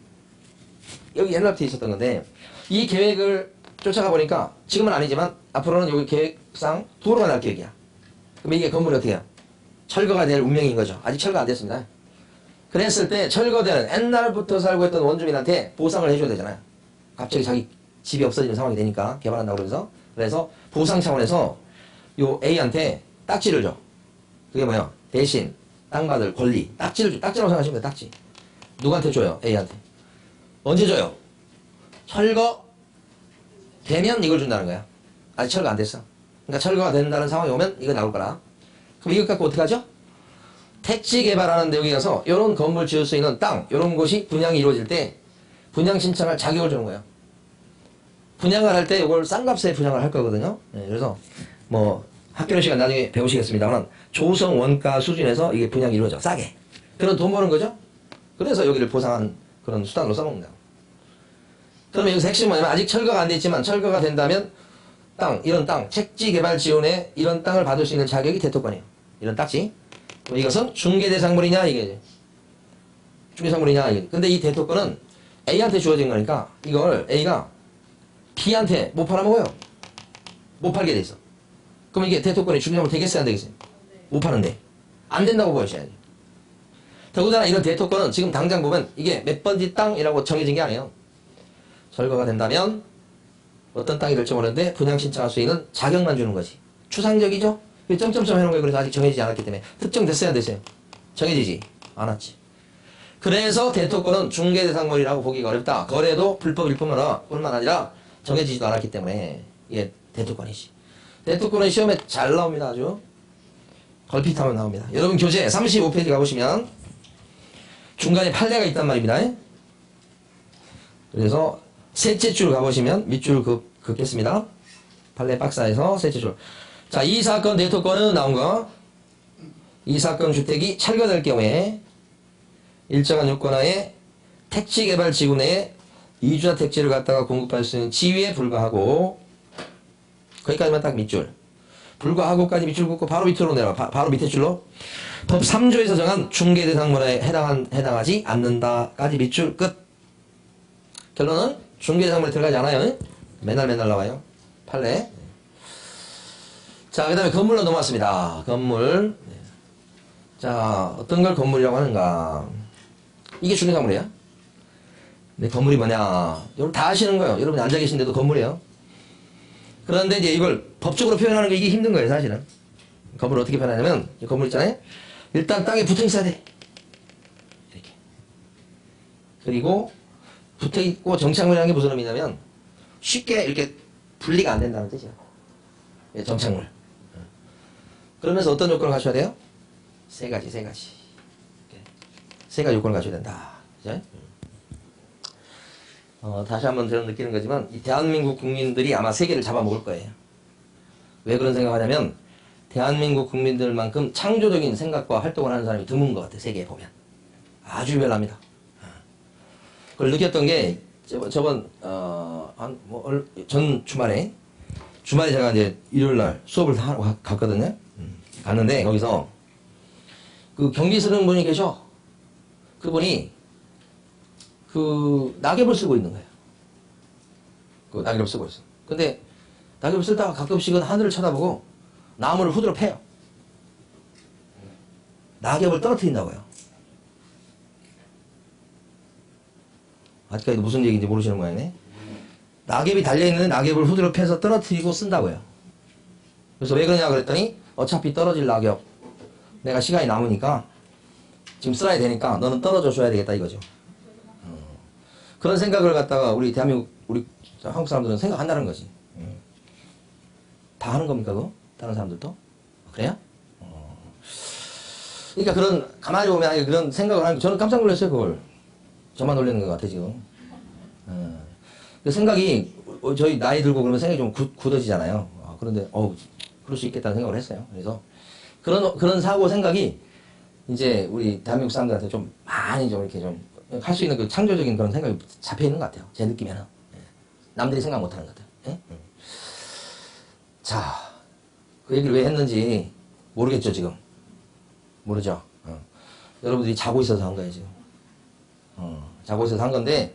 여기 옛날부터 있었던 건데 이 계획을 쫓아가 보니까 지금은 아니지만 앞으로는 여기 계획상 도로가 날 계획이야. 그럼 이게 건물이 어떻게 해요? 철거가 될 운명인 거죠. 아직 철거 안 됐습니다. 그랬을 때 철거되는 옛날부터 살고 있던 원주민한테 보상을 해줘야 되잖아요. 갑자기 자기 집이 없어지는 상황이 되니까 개발한다고 그러면서. 그래서 보상 차원에서 요 A한테 딱지를 줘. 그게 뭐예요? 대신 땅 받을 권리. 딱지를 줘. 딱지라고 생각하시면 돼요. 딱지. 누구한테 줘요? A한테. 언제 줘요? 철거 되면 이걸 준다는 거야. 아직 철거 안 됐어. 그러니까 철거가 된다는 상황이 오면 이거 나올 거라. 그럼 이것 갖고 어떻게 하죠? 택지 개발하는 데 여기 가서 이런 건물 지을 수 있는 땅, 이런 곳이 분양이 이루어질 때 분양 신청할 자격을 주는 거예요. 분양을 할 때 이걸 싼 값에 분양을 할 거거든요. 네, 그래서 뭐 학교 시간 나중에 배우시겠습니다만 조성 원가 수준에서 이게 분양이 이루어져. 싸게. 그런 돈 버는 거죠. 그래서 여기를 보상한 그런 수단으로 써먹는다. 그러면 여기서 핵심은 뭐냐면 아직 철거가 안 됐지만 철거가 된다면 땅, 이런 땅, 택지 개발 지원에 이런 땅을 받을 수 있는 자격이 대토권이에요. 이런 딱지. 그럼 이것은 중개대상물이냐 이게 중개상물이냐 이게. 근데 이 대토권은 A한테 주어진 거니까 이걸 A가 B한테 못 팔아먹어요. 못 팔게 돼 있어. 그럼 이게 대토권이 중개상물 되겠어요 안 되겠어요? 못 파는데 안 된다고 보여줘야지. 더군다나 이런 대토권은 지금 당장 보면 이게 몇 번지 땅이라고 정해진 게 아니에요. 철거가 된다면 어떤 땅이 될지 모르는데 분양 신청할 수 있는 자격만 주는 거지. 추상적이죠? 점점점 해놓은 거예요. 그래서 아직 정해지지 않았기 때문에. 특정됐어야 안 됐어요? 정해지지 않았지. 그래서 대토권은 중개대상물이라고 보기가 어렵다. 거래도 불법일 뿐만 아니라 정해지지도 않았기 때문에 이게 대토권이지. 대토권은 시험에 잘 나옵니다. 아주 걸핏하면 나옵니다. 여러분 교재 35페이지 가보시면 중간에 판례가 있단 말입니다. 그래서 셋째 줄 가보시면 밑줄 긋겠습니다. 판례 박사에서 셋째 줄. 자, 이 사건 대토권은 나온 거. 이 사건 주택이 철거될 경우에 일정한 요건하에 택지개발지구 내에 이주자 택지를 갖다가 공급할 수 있는 지위에 불과하고 거기까지만 딱 밑줄. 불과하고까지 밑줄 긋고 바로 밑으로 내려가. 바로 밑에 줄로 법 3조에서 정한 중개대상물에 해당하지 않는다까지 밑줄 끝. 결론은 중개대상물에 들어가지 않아요. 맨날 나와요. 판례. 자, 그 다음에 건물로 넘어왔습니다. 건물. 자, 어떤 걸 건물이라고 하는가. 이게 중개상물이에요. 근데 건물이 뭐냐. 여러분 다 아시는 거예요. 여러분이 앉아 계신데도 건물이에요. 그런데 이제 이걸 법적으로 표현하는 게 이게 힘든 거예요, 사실은. 건물을 어떻게 표현하냐면, 이 건물 있잖아요. 일단 땅에 붙어 있어야 돼. 이렇게. 그리고 붙어 있고 정착물이라는 게 무슨 의미냐면, 쉽게 이렇게 분리가 안 된다는 뜻이야. 예, 정착물. 그러면서 어떤 요건을 갖춰야 돼요? 세 가지. 세 가지 요건을 갖춰야 된다. 그죠? 다시 한번 저는 느끼는 거지만, 이 대한민국 국민들이 아마 세계를 잡아먹을 거예요. 왜 그런 생각을 하냐면, 대한민국 국민들만큼 창조적인 생각과 활동을 하는 사람이 드문 것 같아요. 세계에 보면. 아주 유별납니다. 그걸 느꼈던 게, 저번, 전 주말에 제가 이제 일요일날 수업을 하러 갔거든요. 갔는데, 거기서, 그 경기 쓰는 분이 계셔. 그분이, 낙엽을 쓰고 있는 거예요. 낙엽을 쓰고 있어. 근데, 낙엽을 쓰다가 가끔씩은 하늘을 쳐다보고, 나무를 후드로 패요. 낙엽을 떨어뜨린다고요. 아직까지도 무슨 얘기인지 모르시는 모양이네. 낙엽이 달려있는데 낙엽을 후드로 패서 떨어뜨리고 쓴다고요. 그래서 왜 그러냐 그랬더니 어차피 떨어질 낙엽 내가 시간이 남으니까 지금 써야 되니까 너는 떨어져 줘야 되겠다 이거죠. 그런 생각을 갖다가 우리 대한민국 우리 한국 사람들은 생각한다는 거지. 다 하는 겁니까 그거? 다른 사람들도? 그래요? 그러니까 그런 가만히 보면 그런 생각을 하는 저는 깜짝 놀랐어요 그걸. 저만 놀라는 것 같아 지금. 그 생각이 저희 나이 들고 그러면 생각이 좀 굳어지잖아요. 그런데 그럴 수 있겠다는 생각을 했어요. 그래서 그런 사고 생각이 이제 우리 대한민국 사람들한테 좀 많이 좀 이렇게 좀 할 수 있는 그 창조적인 그런 생각이 잡혀 있는 것 같아요. 제 느낌에는. 남들이 생각 못하는 것 같아요. 자, 그 얘기를 왜 했는지 모르겠죠 지금. 모르죠. 여러분들이 자고 있어서 한 거예요 지금. 자고 있어서 한 건데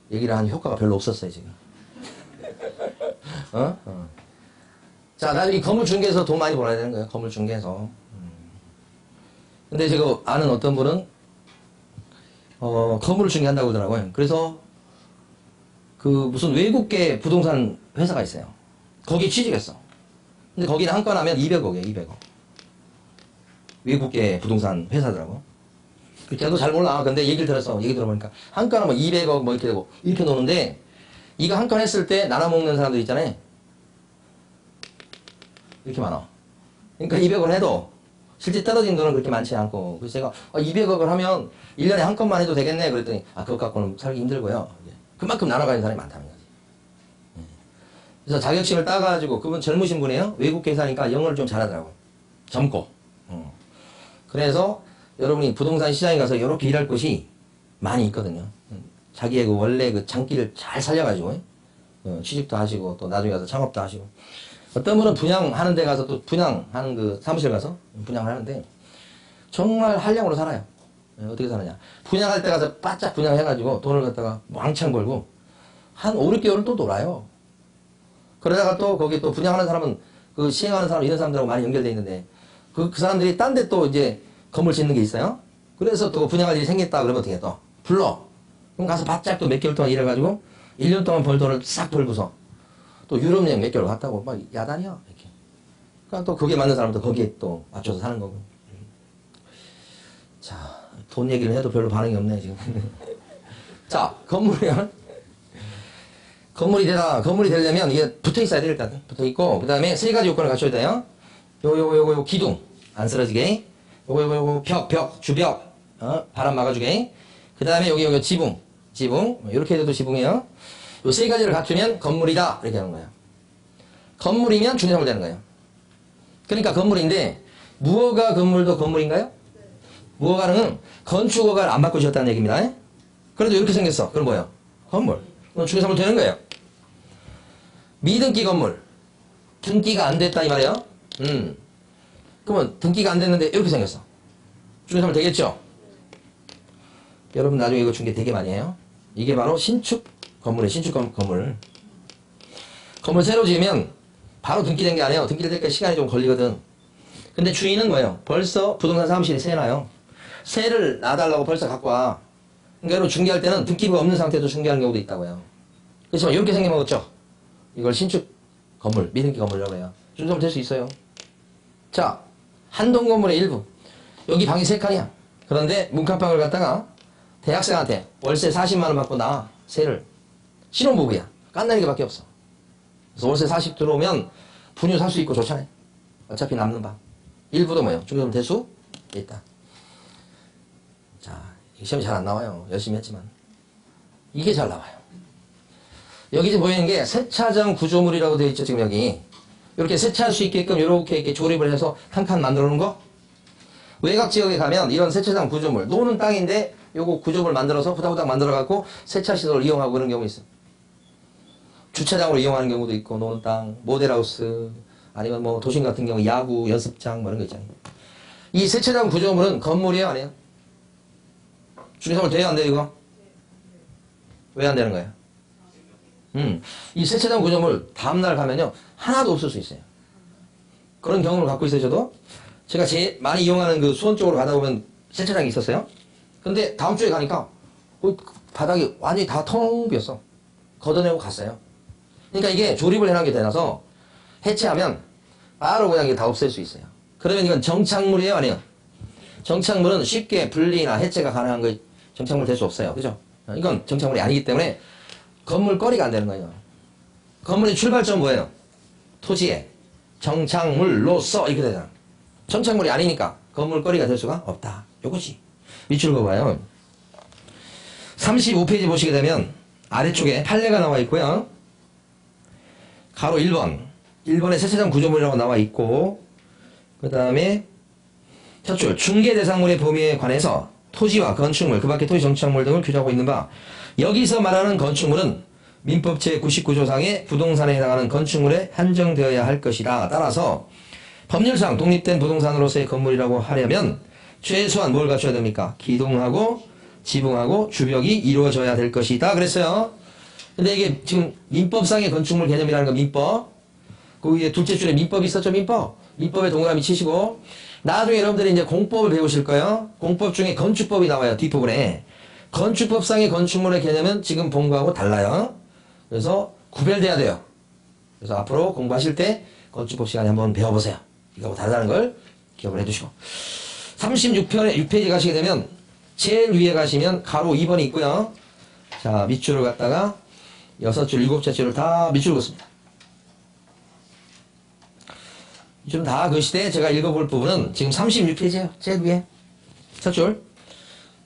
얘기를 한 효과가 별로 없었어요 지금. 자, 나중에 건물 중개에서 돈 많이 벌어야 되는 거예요. 건물 중개에서. 근데 제가 아는 어떤 분은 건물을 중개한다고 그러더라고요. 그래서 그 무슨 외국계 부동산 회사가 있어요. 거기 취직했어. 근데 거기는 한 건 하면 200억이에요. 200억. 외국계 부동산 회사더라고. 걔도 잘 몰라. 근데 얘기 들어보니까 한 건은 뭐 200억 뭐 이렇게 되고 이렇게 노는데 이거 한 건 했을 때 나눠 먹는 사람들 있잖아요. 이렇게 많아. 그러니까 200원 해도 실제 떨어진 돈은 그렇게 많지 않고 그래서 제가 200억을 하면 1년에 한 건만 해도 되겠네 그랬더니 그것 갖고는 살기 힘들고요. 그만큼 나눠가는 사람이 많다는 거지. 그래서 자격증을 따가지고 그분 젊으신 분이에요. 외국 회사니까 영어를 좀 잘하더라고요. 젊고. 그래서 여러분이 부동산 시장에 가서 이렇게 일할 곳이 많이 있거든요. 자기의 그 원래 그 장기를 잘 살려가지고 취직도 하시고 또 나중에 가서 창업도 하시고 어떤 분은 분양하는 데 가서 또 분양하는 그 사무실 가서 분양을 하는데 정말 한량으로 살아요. 어떻게 사느냐. 분양할 때 가서 바짝 분양해가지고 돈을 갖다가 왕창 벌고 한 5, 6개월은 또 놀아요. 그러다가 또 거기 또 분양하는 사람은 그 시행하는 사람 이런 사람들하고 많이 연결돼 있는데 그 사람들이 딴 데 또 이제 건물 짓는 게 있어요. 그래서 또 분양할 일이 생겼다 그러면 어떻게 해 또 불러. 그럼 가서 바짝 또 몇 개월 동안 일해가지고 1년 동안 벌 돈을 싹 벌고서 또 유럽 여행 몇 개월 갔다 오고 막 야단이야 이렇게. 그러니까 또 거기에 맞는 사람도 거기에 또 맞춰서 사는 거고. 자, 돈 얘기를 해도 별로 반응이 없네 지금. 자, 건물이 되려면 이게 붙어 있어야 돼 일단. 붙어 있고 그 다음에 세 가지 요건을 갖춰야 돼요. 요거 기둥 안 쓰러지게. 요거 벽 주벽 바람 막아주게. 그 다음에 여기 지붕 이렇게 해도 지붕이에요. 요 세 가지를 갖추면 건물이다 이렇게 하는 거예요. 건물이면 중개사물 되는 거예요. 그러니까 건물인데 무허가 건물도 건물인가요? 무허가는 건축허가를 안 받고 지었다는 얘기입니다. 그래도 이렇게 생겼어. 그럼 뭐예요? 건물. 그럼 중개사물 되는 거예요. 미등기 건물 등기가 안 됐다 이 말이에요. 그러면 등기가 안 됐는데 이렇게 생겼어. 중개사물 되겠죠? 여러분 나중에 이거 중개 되게 많이 해요. 이게 바로 신축 건물이에요. 신축 건물. 건물 새로 지으면 바로 등기된 게 아니에요. 등기될 때까지 시간이 좀 걸리거든. 근데 주인은 뭐예요? 벌써 부동산 사무실에 세놔요. 세를 놔달라고 벌써 갖고 와. 그러니까 여러분 중개할 때는 등기부가 없는 상태에서 중개하는 경우도 있다고요. 그렇지만 이렇게 생긴 거겠죠? 이걸 신축 건물, 미등기 건물이라고 해요. 중개사물 될 수 있어요. 자, 한동 건물의 일부. 여기 방이 3칸이야. 그런데 문칸방을 갖다가 대학생한테 월세 40만 원 받고 나 세를. 신혼부부야. 깐나리게 밖에 없어. 그래서 월세 40 들어오면 분유 살 수 있고 좋잖아요. 어차피 남는 방. 일부도 뭐예요? 중개사물 될 수 있다. 자, 시험이 잘 안 나와요. 열심히 했지만. 이게 잘 나와요. 여기 이제 보이는 게 세차장 구조물이라고 되어 있죠. 지금 여기. 이렇게 세차할 수 있게끔 이렇게 조립을 해서 한 칸 만들어 놓은 거. 외곽 지역에 가면 이런 세차장 구조물, 노는 땅인데 요거 구조물 만들어서 후다후닥 만들어갖고 세차시설을 이용하고 그런 경우 있어요. 주차장으로 이용하는 경우도 있고, 노는 땅, 모델하우스, 아니면 뭐 도심 같은 경우 야구, 연습장 뭐 이런 거 있잖아요. 이 세차장 구조물은 건물이에요, 아니에요? 중개사물 돼요, 안 돼요, 이거? 왜 안 되는 거예요? 이 세차장 구조물 다음날 가면요, 하나도 없을 수 있어요. 그런 경험을 갖고 있어요, 저도. 제가 제일 많이 이용하는 그 수원 쪽으로 가다 보면 세차장이 있었어요. 근데 다음 주에 가니까 바닥이 완전히 다 텅 비었어. 걷어내고 갔어요. 그러니까 이게 조립을 해놓은 게 되나서 해체하면 바로 그냥 이게 다 없앨 수 있어요. 그러면 이건 정착물이에요, 아니에요? 정착물은 쉽게 분리나 해체가 가능한 거 정착물 될 수 없어요. 그죠? 이건 정착물이 아니기 때문에 건물거리가 안 되는 거예요. 건물의 출발점 뭐예요? 토지에 정착물로서 이렇게 되잖아. 정착물이 아니니까 건물거리가 될 수가 없다. 요것이 밑줄 그어봐요. 35페이지 보시게 되면 아래쪽에 판례가 나와 있고요. 가로 1번 1번에 세차장 구조물이라고 나와 있고, 그 다음에 첫 줄 중개 대상물의 범위에 관해서 토지와 건축물, 그 밖에 토지 정착물 등을 규정하고 있는 바, 여기서 말하는 건축물은 민법 제99조상의 부동산에 해당하는 건축물에 한정되어야 할 것이다. 따라서 법률상 독립된 부동산으로서의 건물이라고 하려면 최소한 뭘 갖춰야 됩니까? 기둥하고 지붕하고 주벽이 이루어져야 될 것이다. 그랬어요. 근데 이게 지금 민법상의 건축물 개념이라는 거 민법. 그 위에 둘째 줄에 민법이 있었죠, 민법. 민법에 동그라미 치시고, 나중에 여러분들이 이제 공법을 배우실 거예요. 공법 중에 건축법이 나와요, 뒷부분에. 건축법상의 건축물의 개념은 지금 본 거하고 달라요. 그래서 구별돼야 돼요. 그래서 앞으로 공부하실 때 건축법 시간에 한번 배워보세요. 이거하고 다르다는 걸 기억을 해두시고. 36페이지 가시게 되면 제일 위에 가시면 가로 2번이 있고요. 자, 밑줄을 갖다가 6줄, 7째 줄을 다 밑줄 긋습니다. 좀 다 그시되 제가 읽어볼 부분은 지금 36페이지예요. 제일 위에. 첫 줄.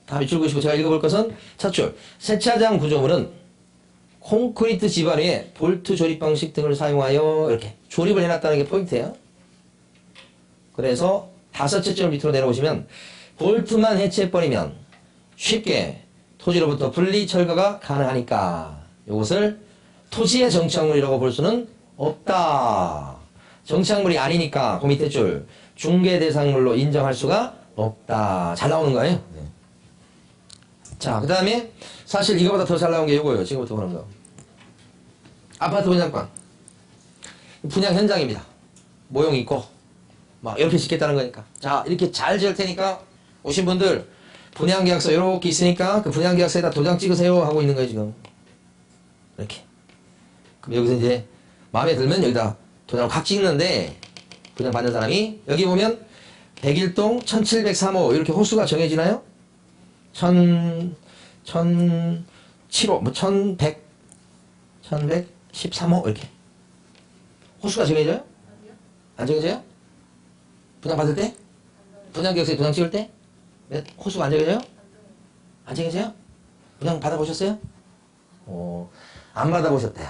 다 밑줄 그시고 제가 읽어볼 것은 첫 줄. 세차장 구조물은 콘크리트 집안 위에 볼트 조립 방식 등을 사용하여 이렇게 조립을 해놨다는 게 포인트예요. 그래서 5째 줄 밑으로 내려오시면 볼트만 해체해버리면 쉽게 토지로부터 분리 철거가 가능하니까 이것을 토지의 정착물이라고 볼 수는 없다. 정착물이 아니니까 그 밑에 줄 중개 대상물로 인정할 수가 없다. 잘 나오는 거예요. 네. 자, 그 다음에 사실 이거보다 더 잘 나온 게 이거예요. 지금부터 보는 거. 아파트 분양권. 분양 현장입니다. 모형 있고 막 이렇게 짓겠다는 거니까. 자, 이렇게 잘 지을 테니까 오신 분들 분양계약서 이렇게 있으니까 그 분양계약서에다 도장 찍으세요 하고 있는 거예요 지금. 이렇게. 그럼 여기서 이제 마음에 들면 여기다 도장을 확 찍는데 분양받는 사람이 여기 보면 101동 1703호 이렇게 호수가 정해지나요? 1107호 뭐 1113호 이렇게 호수가 정해져요? 안 정해져요? 분양받을 때? 분양계약서에 도장 찍을 때? 호수가 안 정해져요? 안 정해져요? 분양 받아보셨어요? 안 받아보셨대요.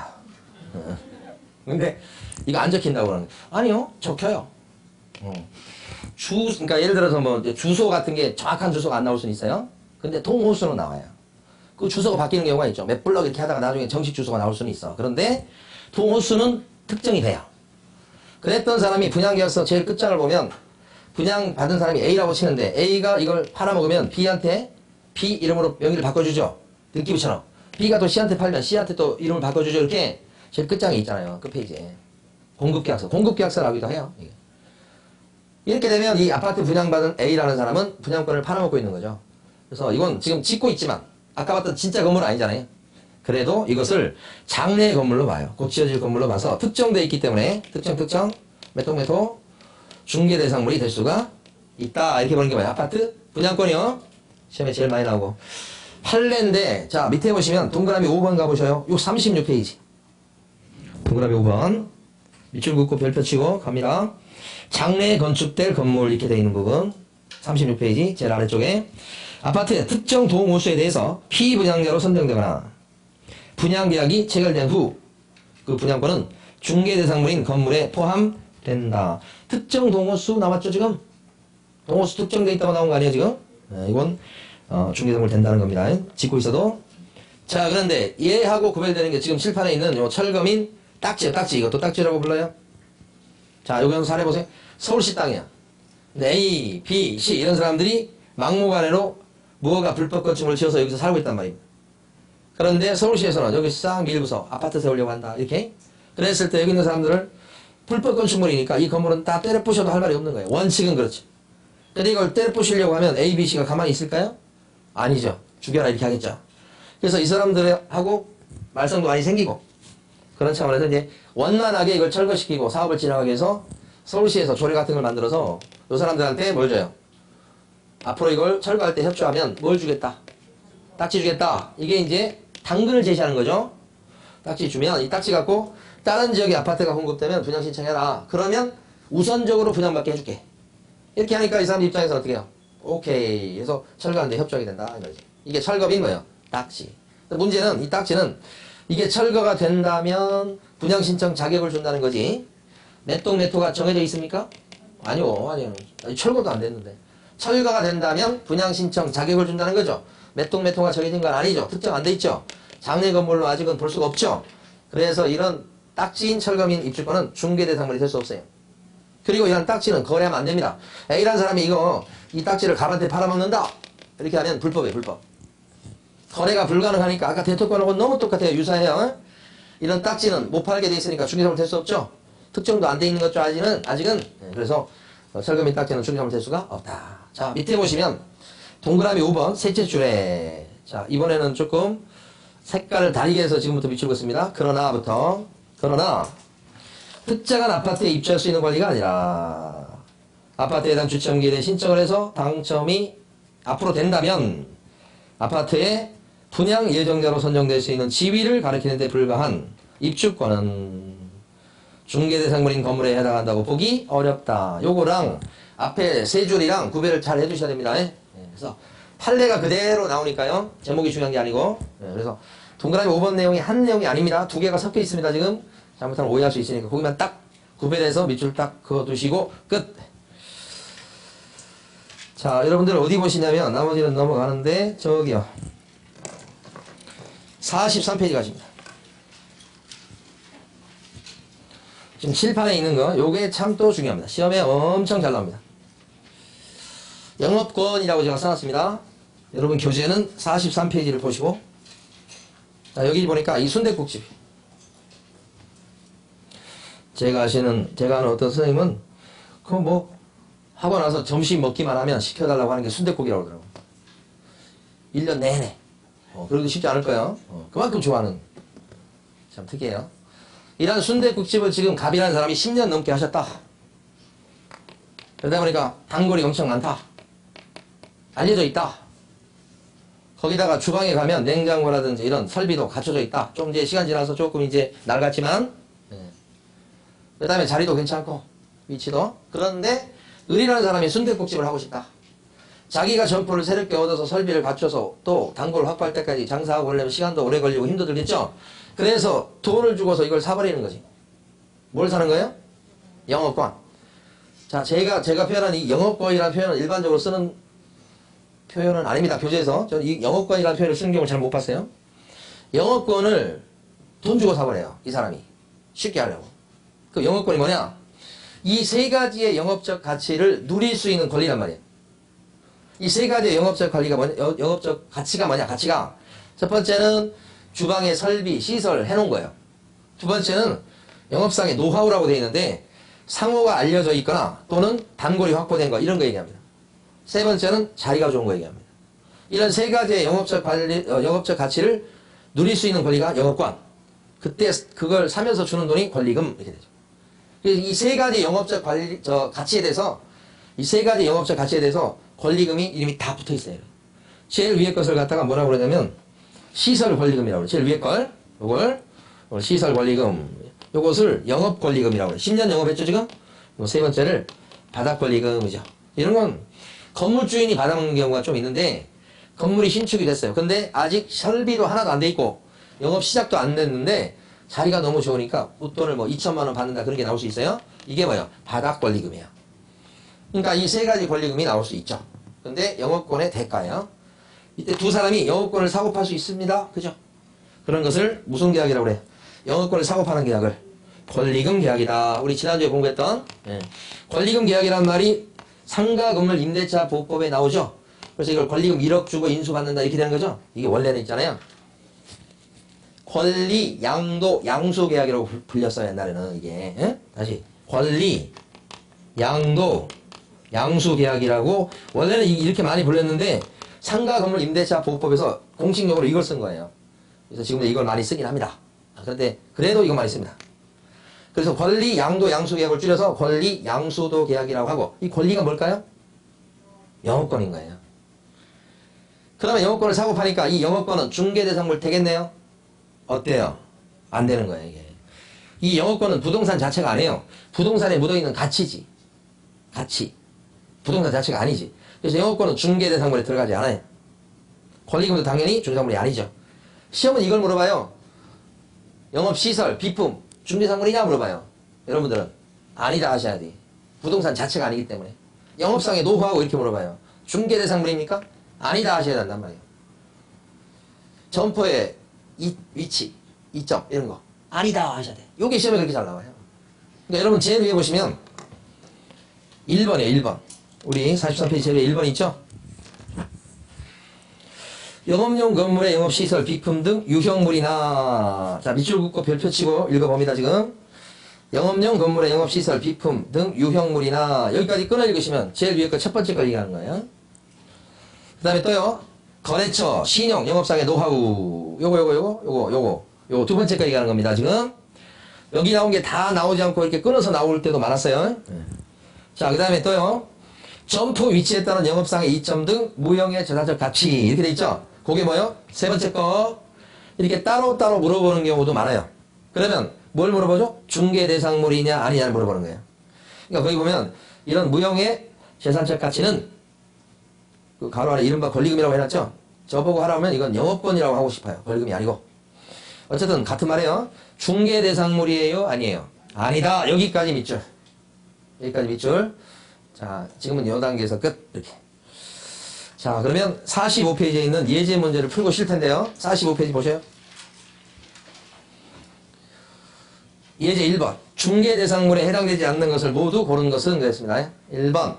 근데 이거 안 적힌다고 그러는 거예요. 아니요, 적혀요. 그러니까 예를 들어서 뭐 주소 같은 게 정확한 주소가 안 나올 수는 있어요. 근데 동호수는 나와요. 그 주소가 바뀌는 경우가 있죠. 몇 블럭 이렇게 하다가 나중에 정식 주소가 나올 수는 있어. 그런데 동호수는 특정이 돼요. 그랬던 사람이 분양계약서 제일 끝장을 보면 분양 받은 사람이 A라고 치는데 A가 이걸 팔아먹으면 B한테 B 이름으로 명의를 바꿔주죠. 등기부처럼. B가 또 C한테 팔면 C한테 또 이름을 바꿔주죠. 이렇게 제일 끝장에 있잖아요. 끝페이지에. 공급계약서. 공급계약서라고도 해요. 이게. 이렇게 되면 이 아파트 분양받은 A라는 사람은 분양권을 팔아먹고 있는 거죠. 그래서 이건 지금 짓고 있지만 아까 봤던 진짜 건물은 아니잖아요. 그래도 이것을 장래 건물로 봐요. 곧 지어질 건물로 봐서 특정되어 있기 때문에 특정 몇 동 몇 호 중개 대상물이 될 수가 있다. 이렇게 보는 게 뭐예요? 아파트 분양권이요. 시험에 제일 많이 나오고. 판례인데 자 밑에 보시면 동그라미 5번 가보셔요. 요 36페이지. 동그라미 5번. 밑줄 긋고 별표 치고 갑니다. 장래에 건축될 건물 이렇게 되어 있는 부분. 36페이지 제일 아래쪽에 아파트의 특정 동호수에 대해서 피분양자로 선정되거나 분양계약이 체결된 후 그 분양권은 중개대상물인 건물에 포함된다. 특정 동호수 나왔죠 지금? 동호수 특정되어 있다고 나온 거 아니에요 지금? 네, 이건 중개대상물 된다는 겁니다. 짓고 있어도. 자 그런데 얘하고 구별되는 게 지금 칠판에 있는 요 철거민 딱지요. 딱지. 이것도 딱지라고 불러요. 자 여기 한번 사례 보세요. 서울시 땅이야. 근데 A, B, C 이런 사람들이 막무가내로 무허가 불법 건축물을 지어서 여기서 살고 있단 말입니다. 그런데 서울시에서는 여기 싹 밀고서 아파트 세우려고 한다. 이렇게. 그랬을 때 여기 있는 사람들을 불법 건축물이니까 이 건물은 다 때려 부셔도 할 말이 없는 거예요. 원칙은 그렇죠. 근데 이걸 때려 부시려고 하면 A, B, C가 가만히 있을까요? 아니죠. 죽여라 이렇게 하겠죠. 그래서 이 사람들하고 말썽도 많이 생기고 그런 차원에서 이제 원만하게 이걸 철거시키고 사업을 진행하기 위해서 서울시에서 조례 같은 걸 만들어서 이 사람들한테 뭘 줘요? 앞으로 이걸 철거할 때 협조하면 뭘 주겠다? 딱지 주겠다. 이게 이제 당근을 제시하는 거죠. 딱지 주면 이 딱지 갖고 다른 지역에 아파트가 공급되면 분양 신청해라. 그러면 우선적으로 분양받게 해줄게. 이렇게 하니까 이 사람 입장에서 어떻게 해요? 오케이. 그래서 철거하는데 협조하게 된다. 이거지. 이게 철거인 거예요. 딱지. 문제는 이 딱지는 이게 철거가 된다면 분양 신청 자격을 준다는 거지. 몇 동 몇 호가 정해져 있습니까? 아니요. 철거도 안 됐는데. 철거가 된다면 분양 신청 자격을 준다는 거죠. 몇 동 몇 호가 정해진 건 아니죠. 특정 안 돼 있죠. 장래 건물로 아직은 볼 수가 없죠. 그래서 이런 딱지인 철거민 입주권은 중개대상물이 될 수 없어요. 그리고 이런 딱지는 거래하면 안 됩니다. A라는 사람이 이 딱지를 갑한테 팔아먹는다. 이렇게 하면 불법이에요. 불법. 거래가 불가능하니까 아까 대토권하고 너무 똑같아요. 유사해요. 이런 딱지는 못 팔게 돼 있으니까 중개사물 될 수 없죠. 특정도 안 돼 있는 것죠. 아직은. 그래서 철거민 딱지는 중개사물 될 수가 없다. 자 밑에 보시면 동그라미 5번 셋째 줄에 자 이번에는 조금 색깔을 다르게 해서 지금부터 밑줄 긋습니다. 그러나 특정한 아파트에 입주할 수 있는 권리가 아니라 아파트에 대한 주점기일에 신청을 해서 당첨이 앞으로 된다면 아파트의 분양 예정자로 선정될 수 있는 지위를 가리키는 데 불과한 입주권은 중개대상물인 건물에 해당한다고 보기 어렵다. 요거랑 앞에 세 줄이랑 구별을 잘 해주셔야 됩니다. 그래서 판례가 그대로 나오니까요. 제목이 중요한 게 아니고. 그래서 동그라미 5번 내용이 한 내용이 아닙니다. 두 개가 섞여 있습니다. 지금 잘못하면 오해할 수 있으니까 거기만 딱 구별해서 밑줄 딱 그어두시고 끝. 자, 여러분들 어디 보시냐면 나머지는 넘어가는데 저기요. 43페이지 가십니다. 지금 칠판에 있는 거 요게 참 또 중요합니다. 시험에 엄청 잘 나옵니다. 영업권이라고 제가 써놨습니다. 여러분 교재는 43페이지를 보시고 자, 여기 보니까 이 순댓국집 제가 아는 어떤 선생님은 그거 뭐 하고 나서 점심 먹기만 하면 시켜달라고 하는 게 순댓국이라고 그러더라고요. 1년 내내. 그러기 쉽지 않을 거예요. 그만큼 좋아하는. 참 특이해요. 이런 순댓국집을 지금 갑이라는 사람이 10년 넘게 하셨다. 그러다 보니까 단골이 엄청 많다. 알려져 있다. 거기다가 주방에 가면 냉장고라든지 이런 설비도 갖춰져 있다. 좀 이제 시간 지나서 조금 이제 낡았지만, 그 다음에 자리도 괜찮고, 위치도. 그런데, 을이라는 사람이 순댓국집을 하고 싶다. 자기가 점포를 새롭게 얻어서 설비를 갖춰서 또 단골 확보할 때까지 장사하고 하려면 시간도 오래 걸리고 힘도 들겠죠? 그래서 돈을 주고서 이걸 사버리는 거지. 뭘 사는 거예요? 영업권. 자, 제가 표현한 이 영업권이라는 표현을 일반적으로 쓰는 표현은 아닙니다. 교재에서. 저는 이 영업권이라는 표현을 쓰는 경우를 잘 못 봤어요. 영업권을 돈 주고 사버려요. 이 사람이. 쉽게 하려고. 그 영업권이 뭐냐? 이 세 가지의 영업적 가치를 누릴 수 있는 권리란 말이에요. 이 세 가지의 영업적 가치가 뭐냐? 가치가. 첫 번째는 주방의 설비, 시설 해놓은 거예요. 두 번째는 영업상의 노하우라고 되어 있는데 상호가 알려져 있거나 또는 단골이 확보된 거 이런 거 얘기합니다. 세 번째는 자리가 좋은 거 얘기합니다. 이런 세 가지의 영업적 가치를 누릴 수 있는 권리가 영업권. 그때 그걸 사면서 주는 돈이 권리금 이렇게 되죠. 이 세 가지 영업적 가치에 대해서 이 세 가지 영업적 가치에 대해서 권리금이 이름이 다 붙어 있어요. 제일 위에 것을 갖다가 뭐라고 그러냐면 시설 권리금이라고 그래요. 제일 위에 걸 요걸 시설 권리금 요것을 영업 권리금이라고 그래요. 10년 영업했죠 지금? 세 번째를 바닥 권리금이죠. 이런 건 건물 주인이 받아먹는 경우가 좀 있는데 건물이 신축이 됐어요. 근데 아직 설비도 하나도 안 돼 있고 영업 시작도 안 됐는데 자리가 너무 좋으니까 웃돈을 뭐 2천만 원 받는다 그런 게 나올 수 있어요. 이게 뭐예요? 바닥 권리금이에요. 그러니까 이 세 가지 권리금이 나올 수 있죠. 근데 영업권의 대가예요. 이때 두 사람이 영업권을 사고 팔 수 있습니다. 그죠? 그런 것을 무슨 계약이라고 그래? 영업권을 사고 파는 계약을 권리금 계약이다. 우리 지난주에 공부했던 권리금 계약이란 말이 상가 건물 임대차 보호법에 나오죠. 그래서 이걸 권리금 1억 주고 인수받는다 이렇게 되는 거죠. 이게 원래는 있잖아요. 권리, 양도, 양수 계약이라고 불렸어요. 옛날에는 이게. 다시 권리, 양도, 양수 계약이라고 원래는 이렇게 많이 불렸는데 상가 건물 임대차 보호법에서 공식용어로 이걸 쓴 거예요. 그래서 지금도 이걸 많이 쓰긴 합니다. 그런데 그래도 이거 많이 씁니다. 그래서 권리, 양도, 양수 계약을 줄여서 권리, 양수도 계약이라고 하고 이 권리가 뭘까요? 영업권인 거예요. 그 다음에 영업권을 사고 파니까 이 영업권은 중개대상물 되겠네요? 어때요? 안 되는 거예요 이게. 이 영업권은 부동산 자체가 아니에요. 부동산에 묻어있는 가치지. 가치. 부동산 자체가 아니지. 그래서 영업권은 중개대상물에 들어가지 않아요. 권리금도 당연히 중개상물이 아니죠. 시험은 이걸 물어봐요. 영업시설, 비품, 중개상물이냐 물어봐요. 여러분들은 아니다 하셔야 돼. 부동산 자체가 아니기 때문에. 영업상의 노하우 이렇게 물어봐요. 중개대상물입니까? 아니다 하셔야 된단 말이에요. 점포의 위치, 이점 이런 거 아니다 하셔야 돼. 요게 시험에 그렇게 잘 나와요. 그러니까 여러분 제일 위에 보시면 1번이에요. 1번. 우리 43페이지 제일 위에 1번 있죠? 영업용 건물의 영업시설, 비품 등 유형물이나 자 밑줄 긋고 별표 치고 읽어봅니다. 지금 영업용 건물의 영업시설, 비품 등 유형물이나 여기까지 끊어 읽으시면 제일 위에 거 첫 번째 거 얘기하는 거예요. 그 다음에 또요 거래처, 신용, 영업상의 노하우 요거 두 번째 거 얘기하는 겁니다. 지금 여기 나온 게 다 나오지 않고 이렇게 끊어서 나올 때도 많았어요. 자 그 다음에 또요 점포 위치에 따른 영업상의 이점 등 무형의 재산적 가치 이렇게 돼 있죠. 그게 뭐요? 세 번째 거 이렇게 따로따로 물어보는 경우도 많아요. 그러면 뭘 물어보죠? 중개 대상물이냐 아니냐를 물어보는 거예요. 그러니까 거기 보면 이런 무형의 재산적 가치는 그 가로 아래 이른바 권리금이라고 해놨죠. 저보고 하라면 이건 영업권이라고 하고 싶어요. 권리금이 아니고. 어쨌든 같은 말이에요. 중개 대상물이에요? 아니에요? 아니다. 여기까지 밑줄. 여기까지 밑줄. 자, 지금은 이 단계에서 끝. 이렇게. 자, 그러면 45페이지에 있는 예제 문제를 풀고 쉴 텐데요. 45페이지 보세요. 예제 1번. 중개 대상물에 해당되지 않는 것을 모두 고른 것은 그랬습니다. 1번.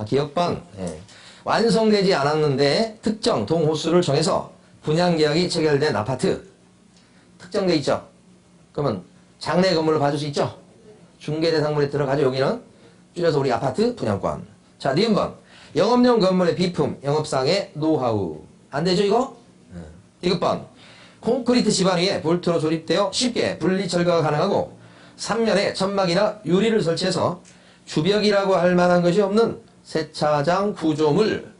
기억번. 예. 완성되지 않았는데 특정 동호수를 정해서 분양계약이 체결된 아파트. 특정돼 있죠? 그러면 장래 건물로 봐줄 수 있죠? 중개 대상물에 들어가죠. 여기는 줄여서 우리 아파트 분양권. 자, 니은번. 영업용 건물의 비품, 영업상의 노하우. 안 되죠, 이거? 디귿번. 콘크리트 집안 위에 볼트로 조립되어 쉽게 분리 철거가 가능하고 3면에 천막이나 유리를 설치해서 주벽이라고 할 만한 것이 없는 세차장 구조물.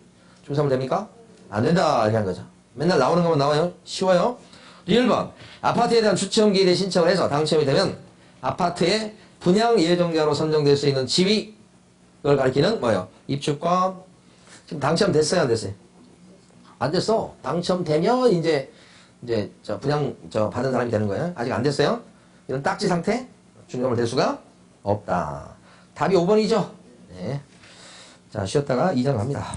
중사물 됩니까? 안 된다. 이렇게 하는 거죠. 맨날 나오는 것만 나와요. 쉬워요. 1번. 아파트에 대한 추첨기에 대해 신청을 해서 당첨이 되면 아파트의 분양 예정자로 선정될 수 있는 지위. 그걸 가리키는 뭐예요? 입주권. 지금 당첨됐어요? 안 됐어요? 안 됐어. 당첨되면 이제 분양 받은 사람이 되는 거예요. 아직 안 됐어요? 이런 딱지 상태? 중개물 될 수가 없다. 답이 5번이죠? 네. 자, 쉬었다가 2장 갑니다.